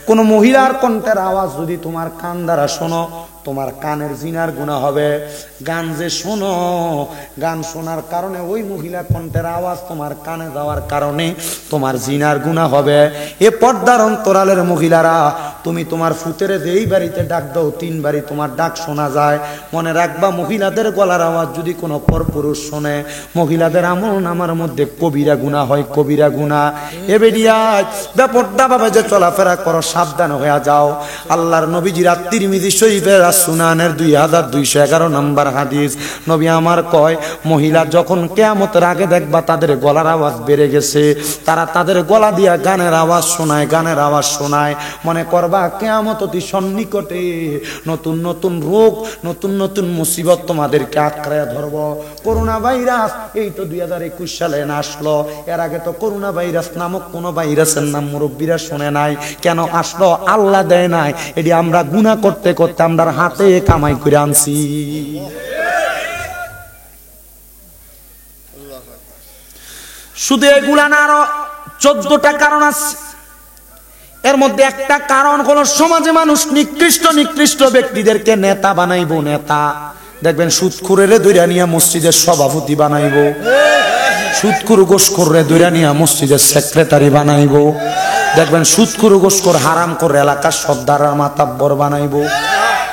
কোন মহিলার কণ্ঠের আওয়াজ যদি তোমার কান দ্বারা শোনো, তোমার কানের জিনার গুনাহ হবে। গান যে শোনো, গান শোনার কারণে ওই মহিলা কণ্ঠের আওয়াজ তোমার কানে যাওয়ার কারণে তোমার জিনার গুনাহ হবে। এ পর্দার অন্তরালের মহিলারা, তুমি তোমার ফুতেরে যেই বাড়িতে ডাক দাও 3 বাড়ি তোমার ডাক শোনা যায়। মনে রাখবা, মহিলাদের গলার আওয়াজ যদি কোনো পরপুরুষ শোনে, মহিলাদের আমল নামার মধ্যে কবিরা গুনাহ হয়, কবিরা গুনাহ। এ বেডিয়া বেপর্দা ভাবে যে চলাফেরা করো, সাবধান হয়ে যাও। আল্লাহর নবীজি তিরমিজি শরীফের সুনানের 2211 নম্বর হাদিস, নবী আমার কয়, মহিলা যখন কিয়ামতের আগে দেখবা তাদের গলার আওয়াজ বেড়ে গেছে, তারা তাদের গলা দিয়া গানের আওয়াজ শোনায়, গানের আওয়াজ শোনায়, মনে করবা কিয়ামত অতি সন্নিকটে। নতুন নতুন রোগ, নতুন নতুন মুসিবত তোমাদেরকে আঁকড়ায় ধরব। করোনা ভাইরাস এই তো 2021 সালে আসলো। এর আগে তো করোনা ভাইরাস নামক কোন ভাইরাসের নাম মুরব্বীরা শুনে নাই। কেন আসলো? আল্লাহ দেয় নাই। এটি আমরা গুনাহ করতে করতে আমরা হাতে কামাই করে আনছি। শুধু এগুলা না, আরো 14টা কারণ আছে। এর মধ্যে একটা কারণ হলো, সমাজে মানুষ নিকৃষ্ট নিকৃষ্ট ব্যক্তিদেরকে নেতা বানাইবো। নেতা দেখবেন সুদখোরেরে দইরা নিয়া মসজিদের সভাপতি বানাইবো, সুদখোর গোশখোররে দইরা নিয়া মসজিদের সেক্রেটারি বানাইবো, দেখবেন সুদখোর গোশখোর হারাম করে এলাকার সর্দার মাতাব্বর বানাইবো।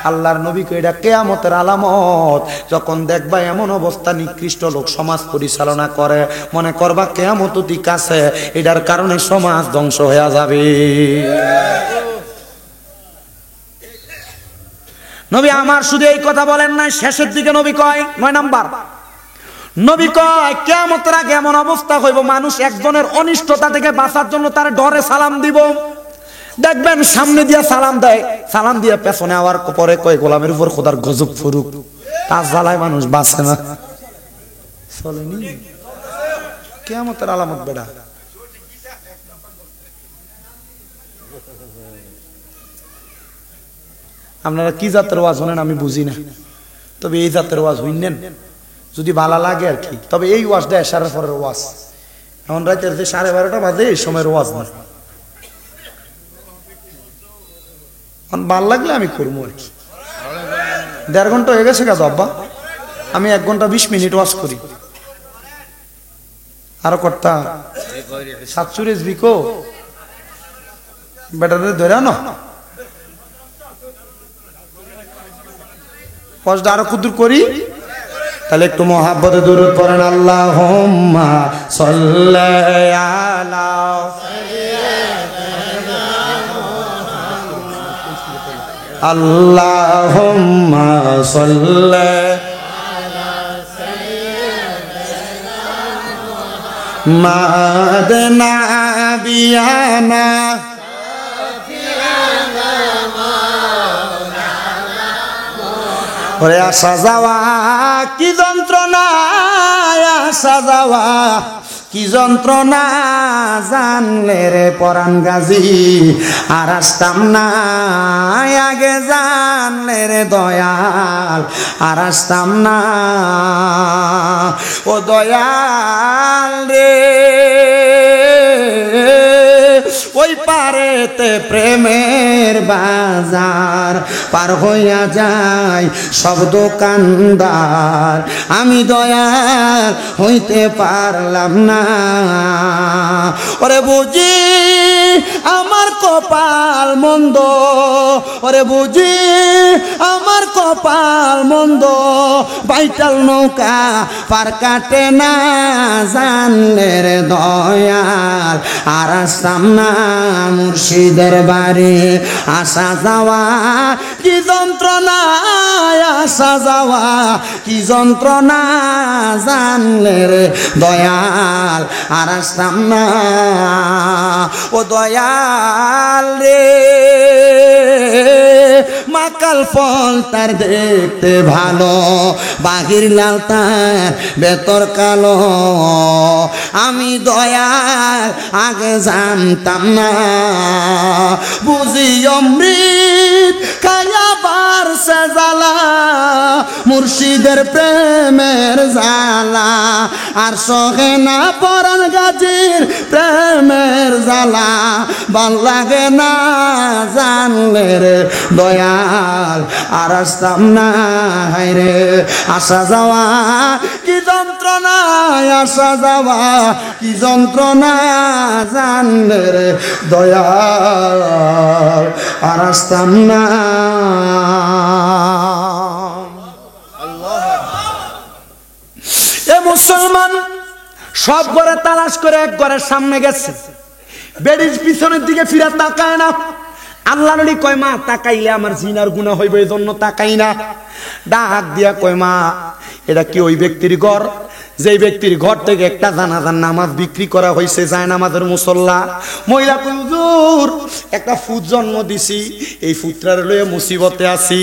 আল্লাহর নবীকে এটা কিয়ামতের আলামত। যখন দেখবা এমন অবস্থা নিকৃষ্ট লোক সমাজ পরিচালনা করে, মনে করবা কিয়ামত অতি কাছে, এটার কারণে সমাজ ধ্বংস হয়ে যাবে। নবী আমার শুধু এই কথা বলেন নাই, শেষের দিকে নবী কয় 9 নাম্বার, নবী কয় কিয়ামতের আগে এমন অবস্থা হইব, মানুষ একজনের অনিষ্টতা থেকে বাঁচার জন্য তার ডরে সালাম দিব। দেখবেন সামনে দিয়া সালাম দেয়, সালাম দিয়া পেছনে আওয়ার পরে কয় গোলামের উপর খোদার গজব ফুরুক। তার জ্বালায় মানুষ বাঁচে না। চলেনি কিয়ামতের আলামত বেড়া। আপনারা কি জাতের ওয়াজ শোনেন আমি বুঝি না, তবে এই জাতের ওয়াজ হইনেন যদি ভালো লাগে আর কি। তবে এই ওয়াজটা এশারের পরের ওয়াজ, এখন রাতের যে 12:30 বাজে এই সময়ের ওয়াজ না। ভাল লাগলে আমি করবো আর কি। 1.5 ঘন্টা হয়ে গেছে কাজ আব্বা, আমি 1 ঘন্টা 20 মিনিট ওয়াজ করি। আরো কর্তা 47 বিকো বেটারে ধরে না ওয়াজটা আরো কুদুর করি। তাহলে একটু মহাব্বতে দুরূদ পড়েন, আল্লাহুম্মা সাল্লি আলা আল্লাহুম্মা সাল্লি আলা সাইয়্যিদিনা মুহাম্মাদ নাবিয়ানা সাফিয়ানা মাওলানা মুহাম্মদ। ওরে আসা যাওয়া কি যন্ত্রণা, আসা যাওয়া কি যন্ত্রণা, জানলে রে পরাণ গাজী আর আসতাম না, আগে জানলে রে দয়াল আর আসতাম না। ও দয়াল রে, ওই পারেতে প্রেমের বাজার পার হইয়া যায় সব দোকানদার, আমি দয়াল হইতে পারলাম না। ওরে বুঝি আমার কপাল মন্দ, ওরে বুঝি আমার কপাল মন্দ, বাইটাল নৌকা পার কাটে না, জানলে রে দয়াল আর আসতাম না, মুর্শিদের বাড়ি আসা যাওয়া কি যন্ত্রণা, আসা যাওয়া কি যন্ত্রণা জানলে রে দয়াল আর আসতাম না ও দয়াল রে মাকাল ফল তার দেখতে ভালো বাহির লাল তার ভেতর কালো আমি দয়াল আগে জানতাম না বুঝি অমৃত খায়াবার সে জ্বালা মুর্শিদের প্রেমের জ্বালা আর সহে না পরাণ গাজীর প্রেমের জ্বালা ভাল লাগে না জানলে রে দয়াল আর আসতাম না রে আসা যাওয়া কি যন্ত্রণা আসা যাওয়া কি যন্ত্রণা জানলে রে দয়াল আর আসতাম না এ মুসলমান সব ঘরে তালাশ করে এক ঘরের সামনে গেছে বেড়ির পিছনের দিকে ফিরে তাকায় না আল্লাহ নবী কয় মা তাকাইলে আমার জিনার গুনাহ হইবে এজন্য তাকাই না ডাক দিয়া কয় মা এটা কি ওই ব্যক্তির ঘর যেই ব্যক্তির ঘর থেকে একটা জানাজার নামাজ বিক্রি করা হয়েছে যায় নামাজের মুসল্লা মহিলা হুজুর একটা ফুট জন্ম দিছি এই ফুটটার লয়ে মুসিবতে আছি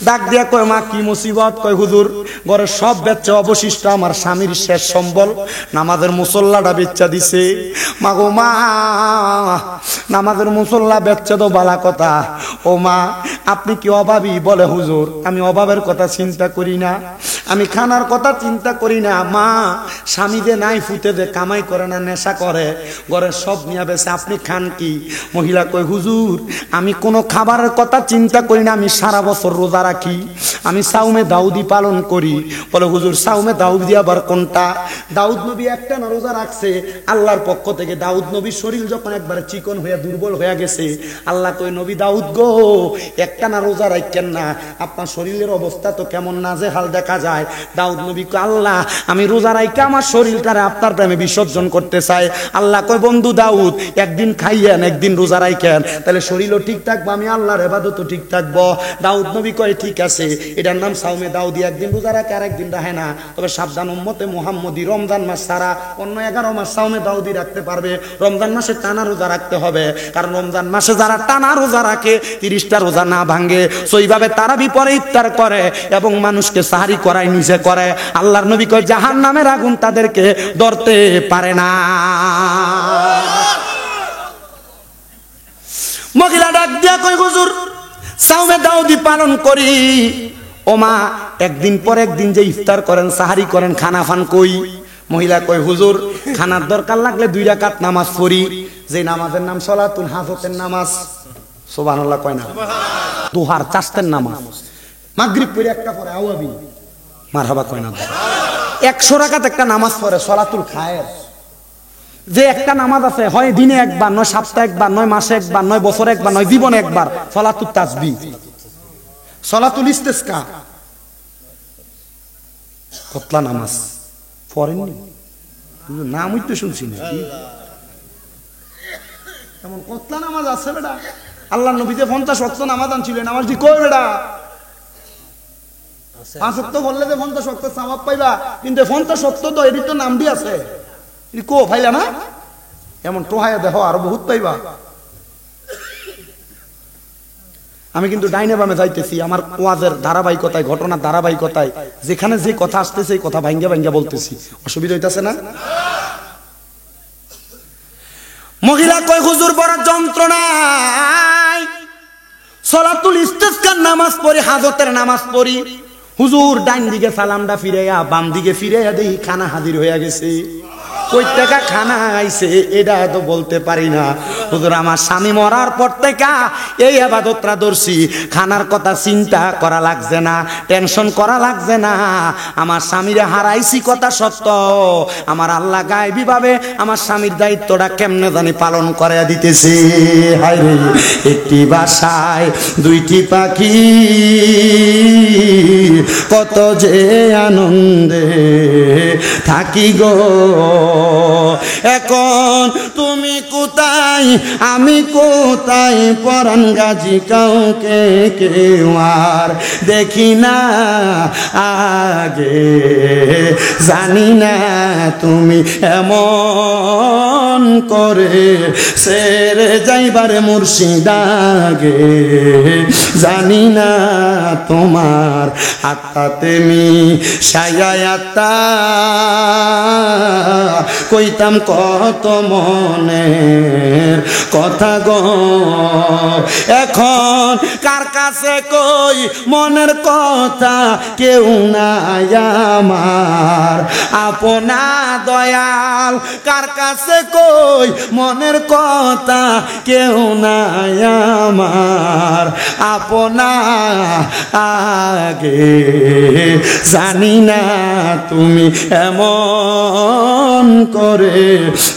ডাক দিয়া কয় মা কি মুসিবত কয় হুজুর ঘরের সব বেচা অবশিষ্ট আমার স্বামীর শেষ সম্বল নামাজের মুসল্লাটা বেচা দিছে মা গো মা নামাজের মুসল্লা বেচা তো বালা কথা ও মা আপনি কি অভাবী বলে হুজুর আমি অভাবের কথা চিন্তা করি না আমি খানার কথা চিন্তা করি না মা স্বামী যে নাই ফুটে যে কামাই করে না নেশা করে ঘরের সব নিয়ে বেছে আপনি খান কি মহিলা কয় হুজুর আমি কোনো খাবারের কথা চিন্তা করি না আমি সারা বছর রোজা রাখি আমি সাউমে দাউদি পালন করি বলে হুজুর সাউমে দাউদি আবার কোনটা দাউদ নবী একটা না রোজা রাখছে আল্লাহর পক্ষ থেকে দাউদ নবীর শরীর যখন একবারে চিকন হয়ে দুর্বল হয়ে গেছে আল্লাহ কয় নবী দাউদ গো একটা না রোজা রাখেন না আপনার শরীরের অবস্থা তো কেমন নাজেহাল দেখা যায় দাউদ নবী কয় আল্লাহ আমি রোজা রাইখা আমার শরীরটারে আপনার প্রেমে বিসর্জন করতে চাই আল্লাহ কয় বন্ধু দাউদ একদিন খাইয়েন একদিন রোজা রাইখেন তাহলে শরীরও ঠিক থাকবো আমি আল্লাহর ইবাদতও ঠিক থাকবো দাউদ নবী কয় ঠিক আছে এটার নাম সাউমে দাউদি একদিন রোজা রাখে আর একদিন রাখে না তবে সাবধান উম্মতে মুহাম্মদী রমজান মাস ছাড়া অন্য 11 মাস সাউমে দাউদি রাখতে পারবে রমজান মাসে টানা রোজা রাখতে হবে কারণ রমজান মাসে যারা টানা রোজা রাখে 30টা রোজা না ভাঙে সেইভাবে তারা বিপরে ইফতার করে এবং মানুষকে সাহারি করায় নিজে করে আল্লাহর নবী কয় জাহান্নামের আগুন তাদেরকে ধরতে পারে না মহিলা ডাক দিয়া কয় হুজুর সাউমে দাউদি পালন করি ও মা একদিন পর একদিন যে ইফতার করেন সাহারি করেন খানা ফান কই মহিলা কয় হুজুর খানার দরকার লাগলে 2 রাকাত নামাজ পড়ি যে নামাজের নাম সালাতুল হাজতের নামাজ সুবহানাল্লাহ কয় না দুহার চাস্তের নামাজ মাগরিব পড়ে একটা পরে আওয়াবি মারহাবা কয় না 100 রাকাত একটা নামাজ পড়ে সালাতুল খায়ের যে একটা নামাজ আছে হয় দিনে একবার নয় সপ্তাহে একবার নয় মাসে একবার নয় বছরে একবার নয় জীবনে একবার সালাতুত তাসবিহ সালাতুল ইস্তিসকা কতলা নামাজ পড়েননি নামই তো শুনছি না এমন কতলা নামাজ আছে বেটা আল্লাহর নবী যে 50 ওয়াক্ত নামাজ আনছিল নামাজটি কই বেটা 5 ওয়াক্ত বললে যে 50 ওয়াক্ত সওয়াব পাইবা কিন্তু 50 ওয়াক্ত তো এর তো নামটি আছে কো ভাইলা না এমন টোহায়া দেখো আর বহুত পাইবা আমি কিন্তু ডাইনে বামে যাইতেছি আমার ওয়াজের ধারাবাহিকতায় ঘটনার ধারাবাহিকতায় যেখানে যে কথা আসতেছে এই কথা ভাঙ্গা ভাঙ্গা বলতেছি অসুবিধা হইতাছে না মহিলা কয় হুজুর বড় যন্ত্রণায় সালাতুল ইস্তিসকার নামাজ পড়ি হাজতের নামাজ পড়ি হুজুর ডাইন দিকে সালামটা ফিরাইয়া বাম দিকে ফিরাইয়া দেখি খানা হাজির হয়ে গেছে কই টাকা খানা আইছে এটা তো বলতে পারি না হুজুর আমার স্বামী মরার পর থেকে এই ইবাদতটা ধরছি খানার কথা চিন্তা করা লাগছে না টেনশন করা লাগছে না আমার স্বামীরে হারাইছি কথা সত্য আমার আল্লাহ গায়বী ভাবে আমার স্বামীর দায়িত্বটা কেমনে জানি পালন করে দিতেছে হায় রে একটি বাসায় 2টি পাখি কত যে আনন্দে থাকি গো এখন তুমি কোথায় আমি কোথায় পরাণ গাজী কাউকে কেউ আর দেখি না আগে জানি না তুমি এমন করে সেরে যাইবারে মুর্শিদাগে জানি না তোমার আত্মাতে মি সায়াতা কইতাম কত মনের কথা গো এখন কার কাছে কই মনের কথা কেউ নাই আমার আপনা দয়াল কার কাছে কই মনের কথা কেউ নাই আমার আপনা আগে জানি না তুমি এমন করে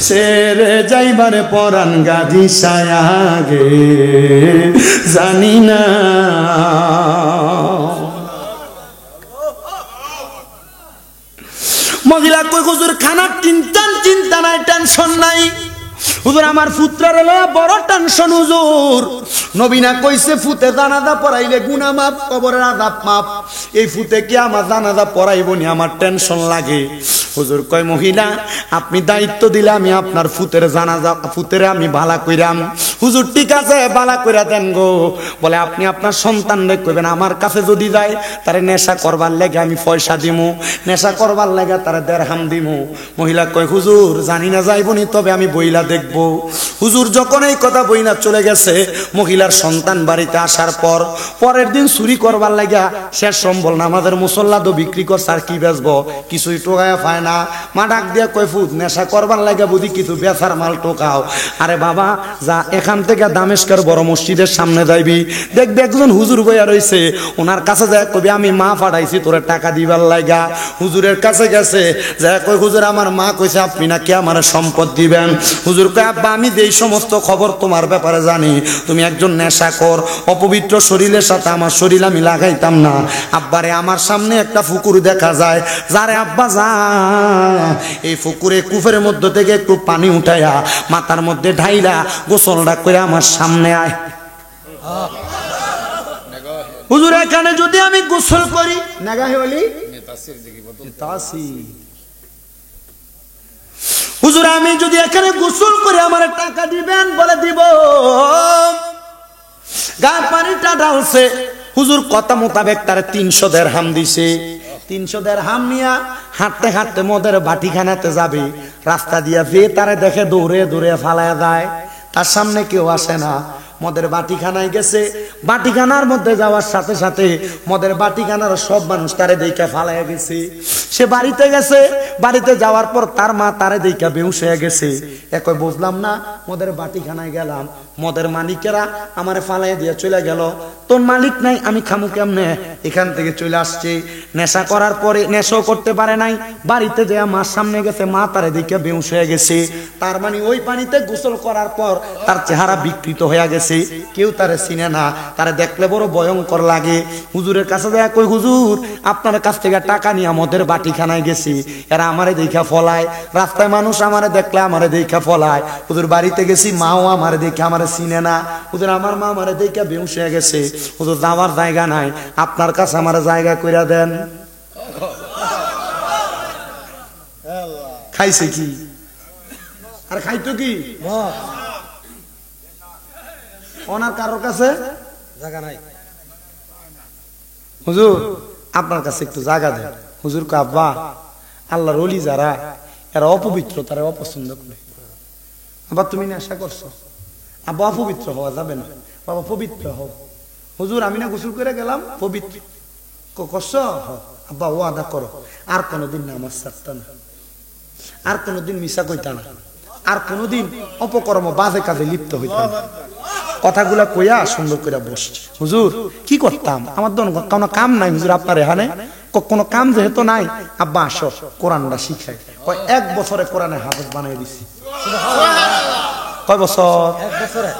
সেরে যাইবারে পরাণ গাজী সায়াগে জানি না মহিলা কই হুজুর খানার চিন্তা নাই টেনশন নাই হুজুর আমার পুত্রের লয়া বড় টেনশন হুজুর নবীনা কইছে ফুতে জানাজা পড়াইলে গুনাহ মাপ কবরের আযাব মাপ এই ফুতে কি আমার জানাজা পড়াইব নি আমার টেনশন লাগে হুজুর কয় মহিলা আপনি দায়িত্ব দিলে আমি আপনার ফুতের জানাজা ফুতের আমি ভালা কইরাম হুজুর ঠিক আছে ভালা কইরা দেন গো বলে আপনি আপনার সন্তানরে কইবেন আমার কাছে যদি যায় তারে নেশা করবার লাগে আমি পয়সা দিমু নেশা করবার লাগে তারে দিরহাম দিমু মহিলা কয় হুজুর জানি না যাইবনি তবে আমি বইলা দেখব হুজুর যখন এই কথা বইনা চলে গেছে মহিলার সন্তান বাড়িতে আসার পর পরের দিন চুরি করবার লাগা শেষ সম্বল না আমাদের মুসল্লা তো বিক্রি করছে আর কি বেচবো কিছুই টোকায়া পায় না মা ডাক দিয়া কয় ফুট নেশা করবার লাগা বুঝি কিছু বেচার মাল টোকাও আরে বাবা যা এখান থেকে দামেস্কের বড় মসজিদের সামনে যাইবি দেখবি একজন হুজুর বইয়া রইছে ওনার কাছে যায় কবি আমি মা পাঠাইছি তোরে টাকা দিবার লাগা হুজুরের কাছে গেছে যায় কই হুজুর আমার মা কইছে আপনি নাকি আমার সম্পদ দিবেন হুজুর কয় আব্বা আমি যেই সমস্ত খবর তোমার ব্যাপারে জানি তুমি একজন নেশাখোর অপবিত্র শরীরের সাথে আমার শরীর আমি লাগাইতাম না আব্বারে আমার সামনে একটা পুকুর দেখা যায় যারে আব্বা যা এই পুকুরে কুফের মধ্যে থেকে একটু পানি উঠাইয়া মাথার মধ্যে ঢাইলা গোসলটা করে আমার সামনে আয় হুজুর এখানে যদি আমি গোসল করি নাগাহে বলি হুজুর আমি যদি এখানে গোসল করে আমার টাকা দিবেন বলে দিব গা পানিটা ঢালছে হুজুর কথা মোতাবেক তার 300 দিরহাম দিছে 300 দিরহাম নিয়া হাঁটতে হাঁটতে মদের বাটিখানাতে যাবে রাস্তা দিয়া যে তারে দেখে দৌড়ে দৌড়ে ফালায়া যায় তার সামনে কেউ আসে না মদের বাটিখানায় গেছে বাটিখানার মধ্যে যাওয়ার সাথে সাথে মদের বাটিখানার সব মানুষ তারে দেখে ফালায়া গেছে সে বাড়িতে গেছে বাড়িতে যাওয়ার পর তার মা তারে দেখে বেহুশ হয়ে গেছে একই বুঝলাম না মদের বাটিখানায় গেলাম মদের মালিকেরা আমারে ফালাইয়া দিয়ে চলে গেল তোর মালিক নাই আমি খামু কেমনে এখান থেকে চলে আসছে নেশা করার পরে নেশাও করতে পারে নাই বাড়িতে যে মার সামনে গেছে মা তারে দেখে বেহুশ হয়ে গেছে তার মানে ওই পানিতে গোসল করার পর তার চেহারা বিকৃত হয়ে গেছে কেউ তারে চিনে না তারে দেখলে বড় ভয়ঙ্কর লাগে হুজুরের কাছে যায় কই হুজুর আপনার কাছ থেকে টাকা নিয়ে মদের বাটিখানায় গেছি এরা আমারে দেখা ফলায় রাস্তায় মানুষ আমারে দেখলে আমারে দেখা ফলায় হুজুর বাড়িতে গেছি মাও আমারে দেখে আমারে চিনে না হুজুর আমার মা আমারে দেখে বেহুশ হয়ে গেছে হুজুর যাওয়ার জায়গা নাই আপনার কাছে আমারে জায়গা কইরা দেন খাইছে কি আর খাইতো কি ওনার কারোর কাছে জায়গা নাই হুজুর আপনার কাছে একটু জায়গা দেন হুজুর কো আব্বা আল্লাহর ওলি যারা এরা অপবিত্র তারা অপছন্দ করে আবার তুমি নেশা করছো আব্বা অপবিত্র হওয়া যাবে না বাবা পবিত্র হও হুজুর আমি না গোসল করে গেলাম পবিত্র করছো আব্বা ও আদা করো আর কোনোদিন নামাজ ছাড়তা না আর কোনোদিন মিশা কইতা না আর কোনোদিন অপকর্ম বাজে কাজে লিপ্ত হইতা না কথাগুলা কইয়া সুন্দর করে বসছে হুজুর কি করতাম আমার তো কোনো কাম নাই হুজুর আপনার এখানে কোনো কাম যেহেতু নাই আব্বা আসো কোরআনটা শিখাই কয় 1 বছরে কোরআনে হাফেজ বানাই দিছি কয় বছর 1 বছরে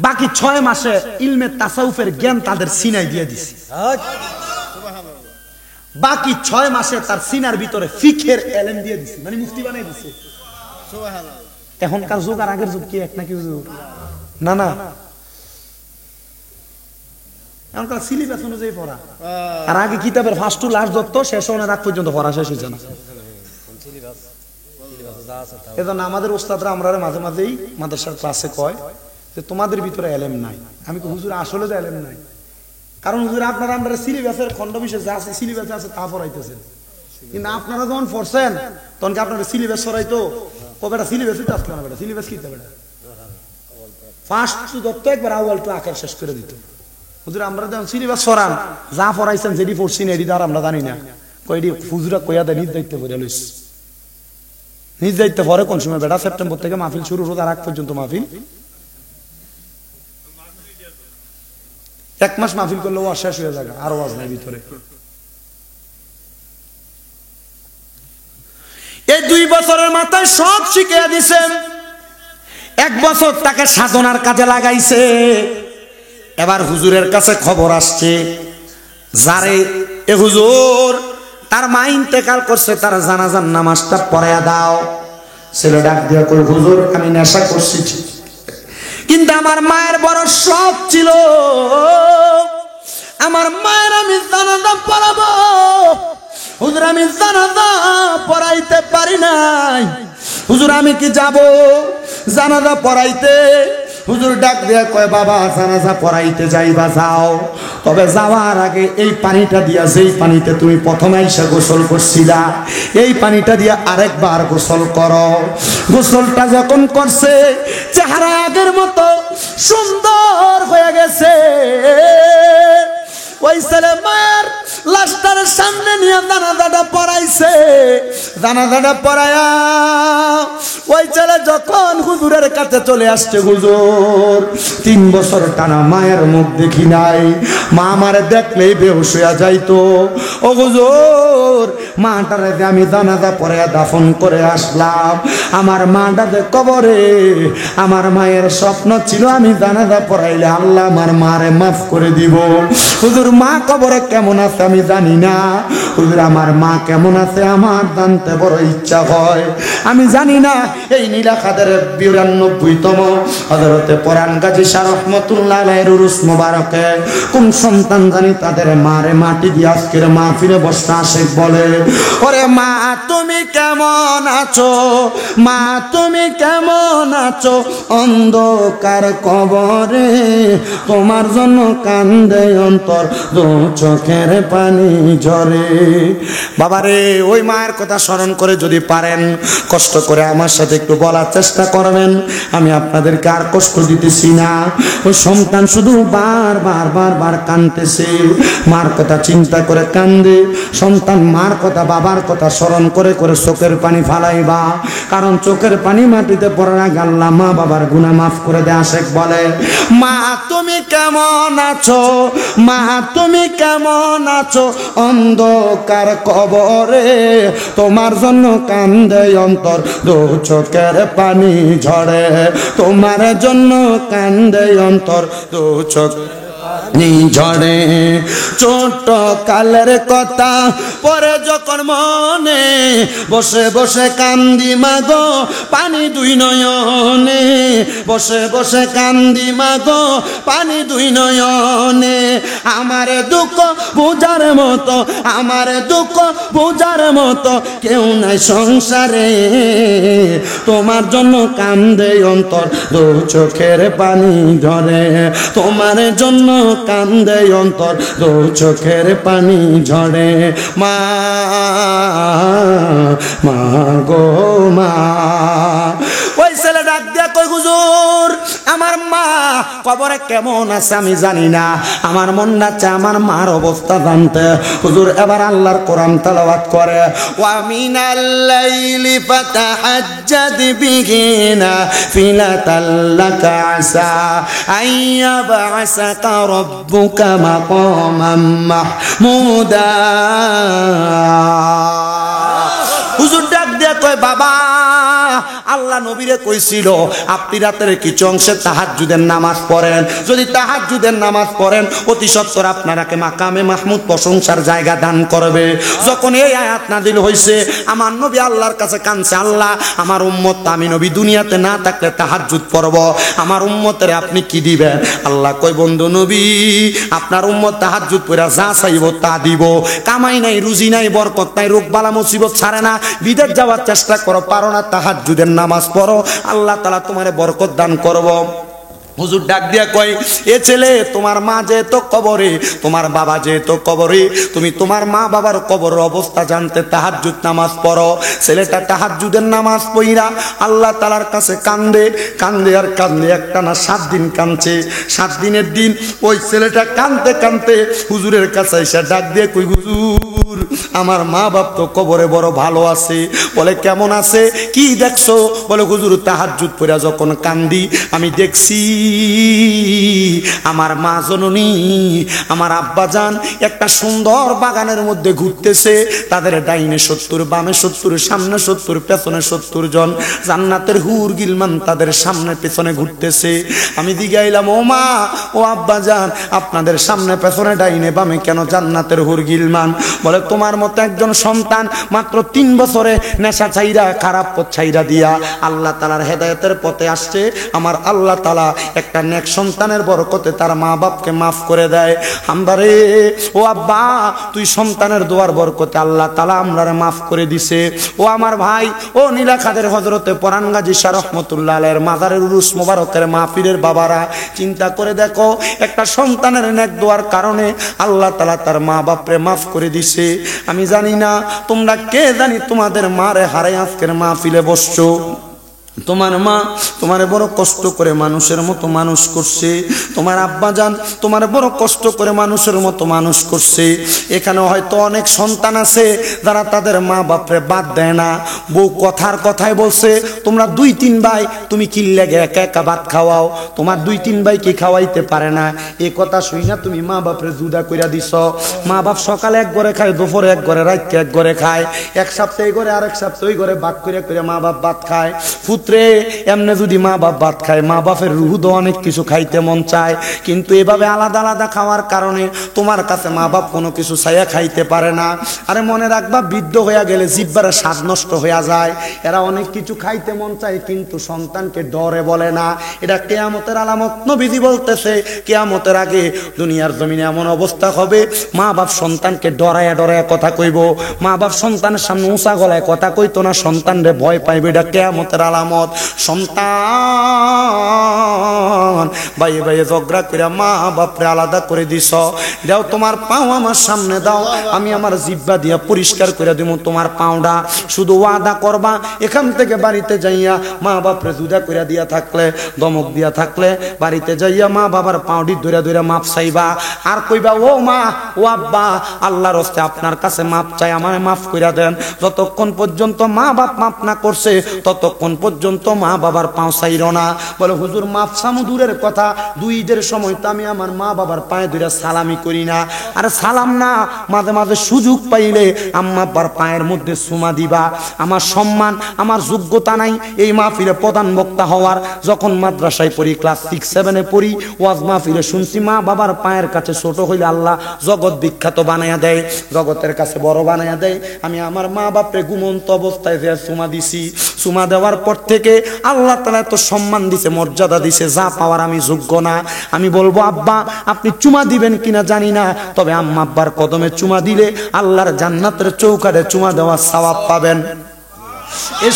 বাকি 6 মাসে ইলমে তাসাউফের জ্ঞান তাদের সিনাই দিয়ে দিছি বাকি 6 মাসে তার সিনার ভিতরে ফিকহের এলেম দিয়ে দিছে, মানে মুফতি বানাই দিছে। এখনকার যুগ আর আগের যুগ কি এক নাকি যুগ? না না, এখনকার সিলেবাস অনুযায়ী পড়া, আর আগে কিতাবের ফার্স্ট টু লাস্ট যত শেষ হওয়ার আগ পর্যন্ত পড়া শেষ হয়েছে না। এজন্য আমাদের ওস্তাদরা আমরা মাঝে মাঝেই মাদ্রাসার ক্লাসে কয় যে তোমাদের ভিতরে এলেম নাই। আমি তো হুজুর আসলে যে এলেম নাই, কারণ হুজুর আপনারা আমরা সিলেবাসের খণ্ড বিশেষ যা আছে সিলেবাসে আছে তা পড়াইতেছেন, কিন্তু আপনারা যখন পড়ছেন তখন কি আপনারা সিলেবাস সরাইতো? কবেটা সিলেবাসই তো আসলো না, বেটা সিলেবাস কি বেটা ফার্স্ট টু দত্ত একবার আউয়াল টু আকার শেষ করে দিত। হুজুর আমরা যখন সিলেবাস সরান যা পড়াইছেন যেটি পড়ছি না এটি আর আমরা জানি না, কয়টি হুজুরা কইয়া দেয় নিজ দায়িত্ব করে লইস, নিজ দায়িত্ব পরে কোন সময় বেটা সেপ্টেম্বর থেকে মাহফিল শুরু হতো আর আগ পর্যন্ত মাহফিল 1 মাস মাহফিল করলে ওয়াজ শেষ হয়ে যাবে, আর ওয়াজ নাই ভিতরে। এই 2 বছরের মাথায় সব শিখিয়ে দিছেন, 1 বছর তাকে সাধনার কাজে লাগাইছে। এবার হুজুরের কাছে খবর আসছে, যারে এ হুজুর তার মা ইন্তেকাল করছে, তার জানাজার নামাজটা পড়ায়া দাও। ছেলে ডাক দিয়া কই হুজুর আমি নেশা করছি, কিন্তু আমার মায়ের বড় শখ ছিল, আমার মায়ের আমি জানাজা পড়াবো। হুজুর আমি জানাজা পড়াইতে পারি নাই, হুজুর আমি কি যাব জানাজা পড়াইতে? হুজুর ডাক দিয়া কয় বাবা জানাজা পড়াইতে যাইবা যাও, তবে যাওয়ার আগে এই পানিটা দিয়া, যেই পানিতে তুমি প্রথমে আইসা গোসল করছিলা এই পানিটা দিয়া আরেকবার গোসল করো। গোসলটা যখন করছে চেহারা আগের মতো সুন্দর হয়ে গেছে। ওই ছেলে মায়ের লাশটার সামনে নিয়ে জানাজাটা পড়াইছে, জানাজাটা পড়ায়া ওই ছেলে যখন হুজুরের কাছে চলে আসছে, হুজুর 3 বছর টানা মায়ের মুখ দেখি নাই, মা আমারে দেখলেই বেহুশ হইয়া যাইতো। ও হুজুর মাটারে আমি জানাজা পড়ায়া দাফন করে আসলাম, আমার মাটারে কবরে, আমার মায়ের স্বপ্ন ছিল আমি জানাজা পড়াইলে আল্লাহ আমার মারে মাফ করে দিব। হুজুর মা কবরে কেমন আছে আমি জানি না, হুজুর আমার মা কেমন আছে আমার জানতে বড় ইচ্ছা হয়। আমি জানি না এই নীলাখাদের 92তম হযরতে পরাণ গাজী শাহ রহমাতুল্লাহ আলাইহির উরুস মোবারকে কোন সন্তান জানি তাদের মারে মাটি দিয়ে আজকের মাহফিলে বসতে আসে, বলে ওরে মা তুমি কেমন আছো, মা তুমি কেমন আছো, অন্ধকার কবরে তোমার জন্য কান্দে অন্তর, দু চোখের পানি ঝরে। বাবারে ওই মায়ের কথা স্মরণ করে যদি পারেন কষ্ট করে আমার সাথে একটু বলার চেষ্টা করবেন, আমি আপনাদেরকে আর কষ্ট দিতেছি না। ওই সন্তান শুধু বার কাঁদতেছে, মার কথা চিন্তা করে কান্দে। সন্তান মার কথা বাবার কথা স্মরণ করে করে চোখের পানি ফালাইবা, কারণ চোখের পানি মাটিতে পড়ার আগে আল্লাহ মা বাবার গুনাহ মাফ করে দেয়। আশেক বলে মা তুমি কেমন আছো, মা তুমি কেমন আছো, অন্ধকার কবরে তোমার জন্য কান্দে অন্তর, দু চোখের পানি ঝরে, তোমার জন্য কান্দে অন্তর, দু চোখ ঝড়ে। ছোট কালের কথা পরে যখন মনে, বসে বসে কান্দি মাগো পানি 2 নয়নে, বসে বসে কান্দি মাগো পানি 2 নয়নে। আমার দুঃখ বোঝার মতো, আমার দুঃখ বোঝার মতো কেউ নাই সংসারে, তোমার জন্য কান্দে অন্তর, দু চোখের পানি ঝরে, তোমার জন্য কান্দে অন্তর, দু চোখের পানি ঝরে। মা মা গো মা। ওই ছেলে ডাক দিয়া কই হুজুর আমার মা কবরে কেমন আছে আমি জানি না, আমার মন নাচে আমার মার অবস্থা জানতে। হুজুর এবার আল্লাহর কোরআন তেলাওয়াত করে, ওয়া মিনাল লাইলি ফাতাহাজ্জাদ বিহি নাফিলাতাল লাকা আসা আইয়াবআসাকা রাব্বুকা মাকামান মাহমুদা। হুজুর ডাক দিয়া কয় বাবা আল্লাহ নবীরে কইছিল আপনি রাতের কিছু অংশে তাহাজ্জুদের নামাজ পড়েন, যদি তাহাজ্জুদের নামাজ পড়েন অতি সত্বর আপনারাকে মাকামে মাহমুদ প্রশংসার জায়গা দান করবে। যখন এই আয়াত নাযিল হইছে আমার নবী আল্লাহর কাছে কাঁদছে, আল্লাহ আমার উম্মত আমি নবী দুনিয়াতে না থাকলে তাহাজ্জুদ পড়ব, আমার উম্মতের আপনি কি দিবেন? আল্লাহ কই বন্ধু নবী আপনার উম্মত তাহাজ্জুদ পড়া যা চাইব তা দিব। কামাই নাই, রুজি নাই, বরকত নাই, রোগ বালা মুসিবত ছাড়ে না, বিদেশ যাওয়ার চেষ্টা করো, পারো না, তাহাজ্জুদের নামাজ পড়ো, আল্লাহ তাআলা তোমারে বরকত দান করব। হুজুর ডাক দিয়া কয়, এ ছেলে তোমার মা যেহেতু কবরে, তোমার বাবা যেহেতু কবরে, তুমি তোমার মা বাবার কবরের অবস্থা জানতে তাহাজ্জুদ নামাজ পড়ো। ছেলেটা তাহাজ্জুদের নামাজ পড়া আল্লাহ তাআলার কাছে কান্দে কান্দে আর কান্দে, একটা না 7 দিন কাঁদছে। 7 দিনের দিন ওই ছেলেটা কাঁদতে কাঁদতে হুজুরের কাছে এসে ডাক দিয়ে কই, হুজুর আমার মা বাপ তো কবরে বড় ভালো আছে। বলে কেমন আছে, কি দেখছো? বলে হুজুর তাহাজ্জুদ পড়া যখন কান্দি আমি দেখছি আমার মা জননী আমার আব্বাজান একটা সুন্দর বাগানের মধ্যে ঘুরতেছে, তাদের ডাইনে 70, বামে 70, সামনে 70, পেছনে 70 জন জান্নাতের হুর গিলমান তাদের সামনে পেছনে ঘুরতেছে। আমি জিগাইলাম, ও মা ও আব্বাজান আপনাদের সামনে পেছনে ডাইনে বামে কেন জান্নাতের হুর গিলমান? বলে তোমার মতো একজন সন্তান মাত্র 3 বছরে নেশা ছাইরা খারাপ পথ ছাইরা দিয়া আল্লাহ তাআলার হেদায়েতের পথে আসছে, আমার আল্লাহ তাআলা একটা নেক সন্তানের বরকতে তার মা বাপকে মাফ করে দেয়। আমবারে ও আব্বা তুই সন্তানের দোয়ার বরকতে আল্লাহ তাআলা আমরারে মাফ করে দিছে। ও আমার ভাই, ও নীলাখাদের হযরতে পরান গাজী শাহ রহমাতুল্লাহ আলাইহির মাজারের উরুস মোবারকের মাহফিলের বাবারা চিন্তা করে দেখো, একটা সন্তানের নেক দোয়ার কারণে আল্লাহ তাআলা তার মা বাপরে মাফ করে দিছে। আমি জানি না তোমরা কে জানি তোমাদের মারে হারাই আজকের মাহফিলে বসছো। তোমার মা তোমার বড় কষ্ট করে মানুষের মতো মানুষ করছে, তোমার আব্বা জান তোমার বড় কষ্ট করে মানুষের মতো মানুষ করছে। এখানে হয়তো অনেক সন্তান আছে যারা তাদের মা বাপরে বাদ দেয় না। বউ কথার কথায় বলছে তোমরা 2-3 ভাই তুমি কি লেগে একা একা ভাত খাওয়াও, তোমার 2-3 ভাই কি খাওয়াইতে পারে না? এই কথা শুই না তুমি মা বাপরে জুদা কইরা দিছ। মা বাপ সকালে এক ঘরে খায়, দুপুরে এক ঘরে, রাতে এক ঘরে খায়, এক সপ্তাহ এই ঘরে আরেক সপ্তাহ ওই ঘরে ভাগ করে করে মা বাপ ভাত খায়। এমনে যদি মা বাপ ভাত খায়, মা বাপের রুহ তো অনেক কিছু খাইতে মন চায়, কিন্তু এভাবে আলাদা আলাদা খাওয়ার কারণে তোমার কাছে মা বাপ কোনো কিছু চাইয়া খাইতে পারে না। আরে মনে রাখবা, বৃদ্ধ হইয়া গেলে জিহ্বার স্বাদ নষ্ট হইয়া যায়। এরা অনেক কিছু খাইতে মন চায় কিন্তু সন্তানকে ডরে বলে না। এটা কিয়ামতের আলামত। নবীজি বলতেছে কিয়ামতের আগে দুনিয়ার জমিনে এমন অবস্থা হবে, মা বাপ সন্তানকে ডরায়া ডরায়া কথা কইব, মা বাপ সন্তানের সামনে উঁচা গলায় কথা কইতো না, সন্তানরে ভয় পাইবে। এটা কিয়ামতের আলামত। সন্তান ভাইয়ে ভাইয়ে ঝগড়া করে মা বাপরে আলাদা করে দিছ। দাও তোমার পাও আমার সামনে দাও, আমি আমার জিহ্বা দিয়া পরিষ্কার করে দিব তোমার পাওটা। শুধু ওয়াদা করবা এখান থেকে বাড়িতে যাইয়া মা বাপরে জুদা করে দিয়া থাকলে, দমক দিয়া থাকলে বাড়িতে যাইয়া মা বাবার পাউডি ধরে ধরে মাপ চাইবা। আর কইবা, ও মা ও আব্বা আল্লাহর হস্তে আপনার কাছে মাপ চাই, আমারে মাফ করে দেন। যতক্ষণ পর্যন্ত মা বাপ মাপ না করছে ততক্ষণ পর্যন্ত মা বাবার পাও চাইর না। বলে হুজুর মাফ চামু দূরের কথা, 2 ঈদের সময় তো আমি আমার মা বাবার পায়ে ধরে সালামি করি না। আরে সালাম না, মাঝে মাঝে সুযোগ পাইলে আম্মা আব্বার পায়ের মধ্যে চুমা দিবা। আমার সম্মান, আমার যোগ্যতা নাই এই মাহফিলে প্রধান বক্তা হওয়ার। যখন মাদ্রাসায় পড়ি, ক্লাস 6-7 পড়ি, ওয়াজ মাহফিলে শুনছি মা বাবার পায়ের কাছে ছোট হইলে আল্লাহ জগৎ বিখ্যাত বানাইয়া দেয়, জগতের কাছে বড় বানাইয়া দেয়। আমি আমার মা বাপরে ঘুমন্ত অবস্থায় যে চুমা দিছি, চুমা দেওয়ার পর থেকে আল্লাহ তাআলা এত সম্মান দিছে, মর্যাদা দিছে, যা পাওয়ার আমি যোগ্য না। আমি বলবো আব্বা আপনি চুমা দিবেন কিনা জানি না, তবে আম্মা আব্বার কদমে চুমা দিলে আল্লাহর জান্নাতের চৌকাঠে চুমা দেওয়ার সওয়াব পাবেন। এ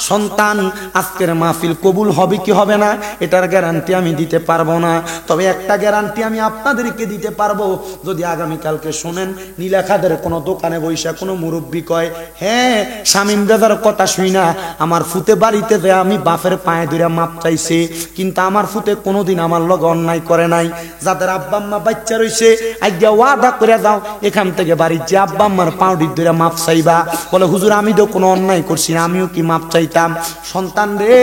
সন্তান আজকের মাহফিল কবুল হবে কি হবে না এটার গ্যারান্টি আমি দিতে পারবো না, তবে একটা গ্যারান্টি আমি আপনাদেরকে দিতে পারবো। যদি আগামীকালকে শোনেন নীলাখাদের কোনো দোকানে বৈশা কোনো মুরব্বী কয়, হ্যাঁ শামীম দাদার কথা শুই না আমার ফুতে বাড়িতে যে আমি বাপের পায়ে ধরে মাপ চাইছে, কিন্তু আমার ফুতে কোনোদিন আমার লগে অন্যায় করে নাই। যাদের আব্বা আম্মা বাচ্চা রয়েছে আজ্ঞা ওয়াদা করে যাও এখান থেকে বাড়ির যে আব্বা আম্মার পাউডির ধরে মাপ চাইবা। বলে হুজুর আমি তো কোনো অন্যায় করছি না, আমিও কি মাপ চাইতাম? সন্তান রে,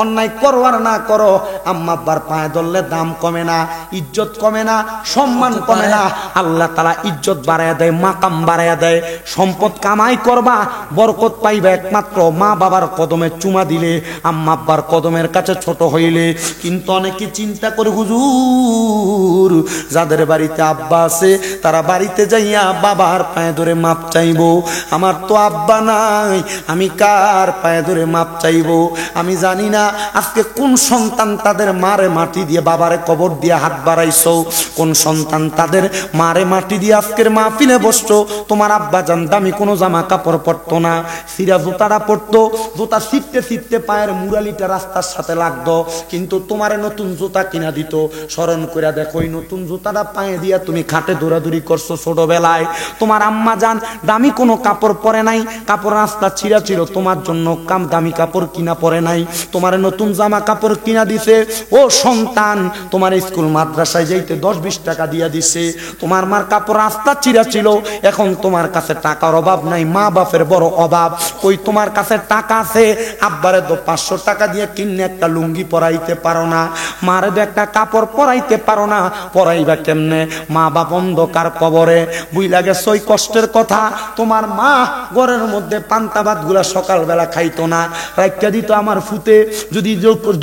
অন্যায় করো আর না করো, আম্মা আব্বার পায়ে ধরলে দাম কমে না, ইজ্জত কমে না, সম্মান কমে না। আল্লাহ তাআলা ইজ্জত বাড়ায়া দেয়, মাকাম বাড়ায়া দেয়। সম্পদ কামাই করবা, বরকত পাইবা একমাত্র মা বাবার কদমে চুমা দিলে, আম্মা আব্বার কদমের কাছে ছোট হইলে। কিন্তু অনেকে চিন্তা করে, হুজুর যাদের বাড়িতে আব্বা আছে তারা বাড়িতে যাইয়া বাবার পায়ে ধরে মাপ চাইবো, আমার তো আব্বা নাই, আমি কার পায়ে ধরে মাপ চাইবো? আমি জানি না আজকে কোন সন্তান তাদের মারে মাটি দিয়ে বাবারে কবর দিয়ে হাত বাড়াইছো, কোন সন্তান তাদের মারে মাটি দিয়ে আজকের মাহফিলে বসছো। তোমার আব্বা জান দামি কোনো জামা কাপড় পরতো না, সিরা জুতাটা পরতো, জুতা ছিটতে ছিটতে পায়ের মুরালিটা রাস্তার সাথে লাগতো, কিন্তু তোমারে নতুন জুতা কিনা দিত। স্মরণ করে দেখো, ওই নতুন জুতাটা পায়ে দিয়া তুমি খাটে দৌড়াদৌড়ি করছো ছোটবেলায়। তোমার আম্মা জান দামি কোনো কাপড় পরে নাই, কাপড় রাস্তা ছিঁড়া ছিল, তোমার জন্য দামি কাপড় কিনা পরে নাই, তোমার নতুন জামা কাপড় কিনা দিছে। ও সন্তান, তোমার স্কুল মাদ্রাসায় যাইতে 10-20 টাকা দিয়া দিছে। তোমার মার কাপড় রাস্তা ছিঁড়া ছিল, এখন তোমার কাছে টাকার অভাব নাই, মা বাপের বড় অভাব। কই তোমার কাছে টাকা আছে, আব্বারে তো 500 টাকা দিয়ে কিনে একটা লুঙ্গি পরাইতে পারো না, মারে তো একটা কাপড় পরাইতে পারো না, পরাইবা কেমনে? মা বাপ অন্ধকার কবরে, বুইলা গেছে ওই কষ্টের কথা। তোমার মা ঘরের মধ্যে পান্তা ভাত গুলা সকালবেলা খাইতো না, রাইখা দিত আমার ফুতে। যদি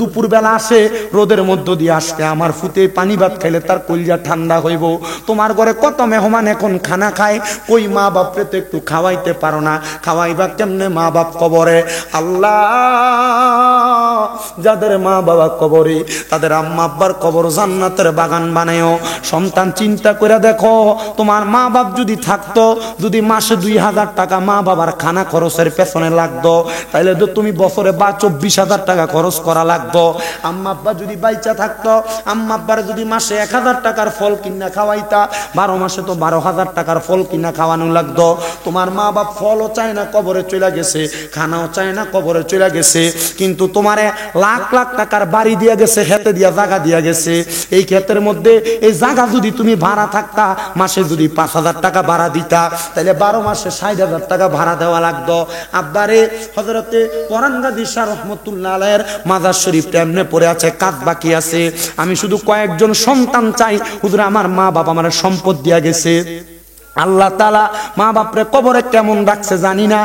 দুপুর বেলা আসে, রোদের মধ্য দিয়ে আসতে আমার ফুতে পানি ভাত খাইলে তার কলিজা ঠান্ডা হইব। তোমার ঘরে কত মেহমান এখন খানা খায়, কই মা বাপরে তো একটু খাওয়াইতে পারো না, খাওয়াইবা কেমনে? মা বাপ কবরে। আল্লাহ, যাদের মা বাবা কবরে তাদের আম্মা আব্বার কবর জান্নাতের বাগান বানায়ও। সন্তান চিন্তা করে দেখো, তোমার মা বাপ যদি থাকতো, যদি মাসে 2000 টাকা মা বাবার খানা খরচের পেছনে লাগতো, তাইলে তো তুমি বছরে 24,000 টাকা খরচ করা লাগতো। আম্মা আব্বা যদি বাইচা থাকতো, আম্মা আব্বার যদি মাসে 1000 টাকার ফল কিনা খাওয়াইতা, 12 মাসে তো 12,000 টাকার ফল কিনা খাওয়ানো লাগতো। তোমার মা বাপ ফলও চায় না, কবরে চলে গেছে, খানাও চায় না, কবরে চলে গেছে, কিন্তু তোমারে লাখ লাখ টাকার বাড়ি দিয়া গেছে, খেতে দিয়া জায়গা দিয়া গেছে। এই ক্ষেতের মধ্যে এই জায়গা যদি তুমি ভাড়া থাকতা, মাসে যদি 5,000 টাকা ভাড়া দিতা, তাহলে 12 মাসে 60,000 টাকা ভাড়া দেওয়া লাগতো। আব্বারে হযরতে কোরআন গাজী শাহ রহমাতুল্লাহ আলাইহির মাজার শরীফটা এমনি পড়ে আছে, কাজ বাকি আছে। আমি শুধু কয়েকজন সন্তান চাই, হুজুর আমার মা বাবা আমার সম্পদ দিয়া গেছে, আল্লাহ তাআলা মা বাপরে কবরে কেমন রাখছে জানি না।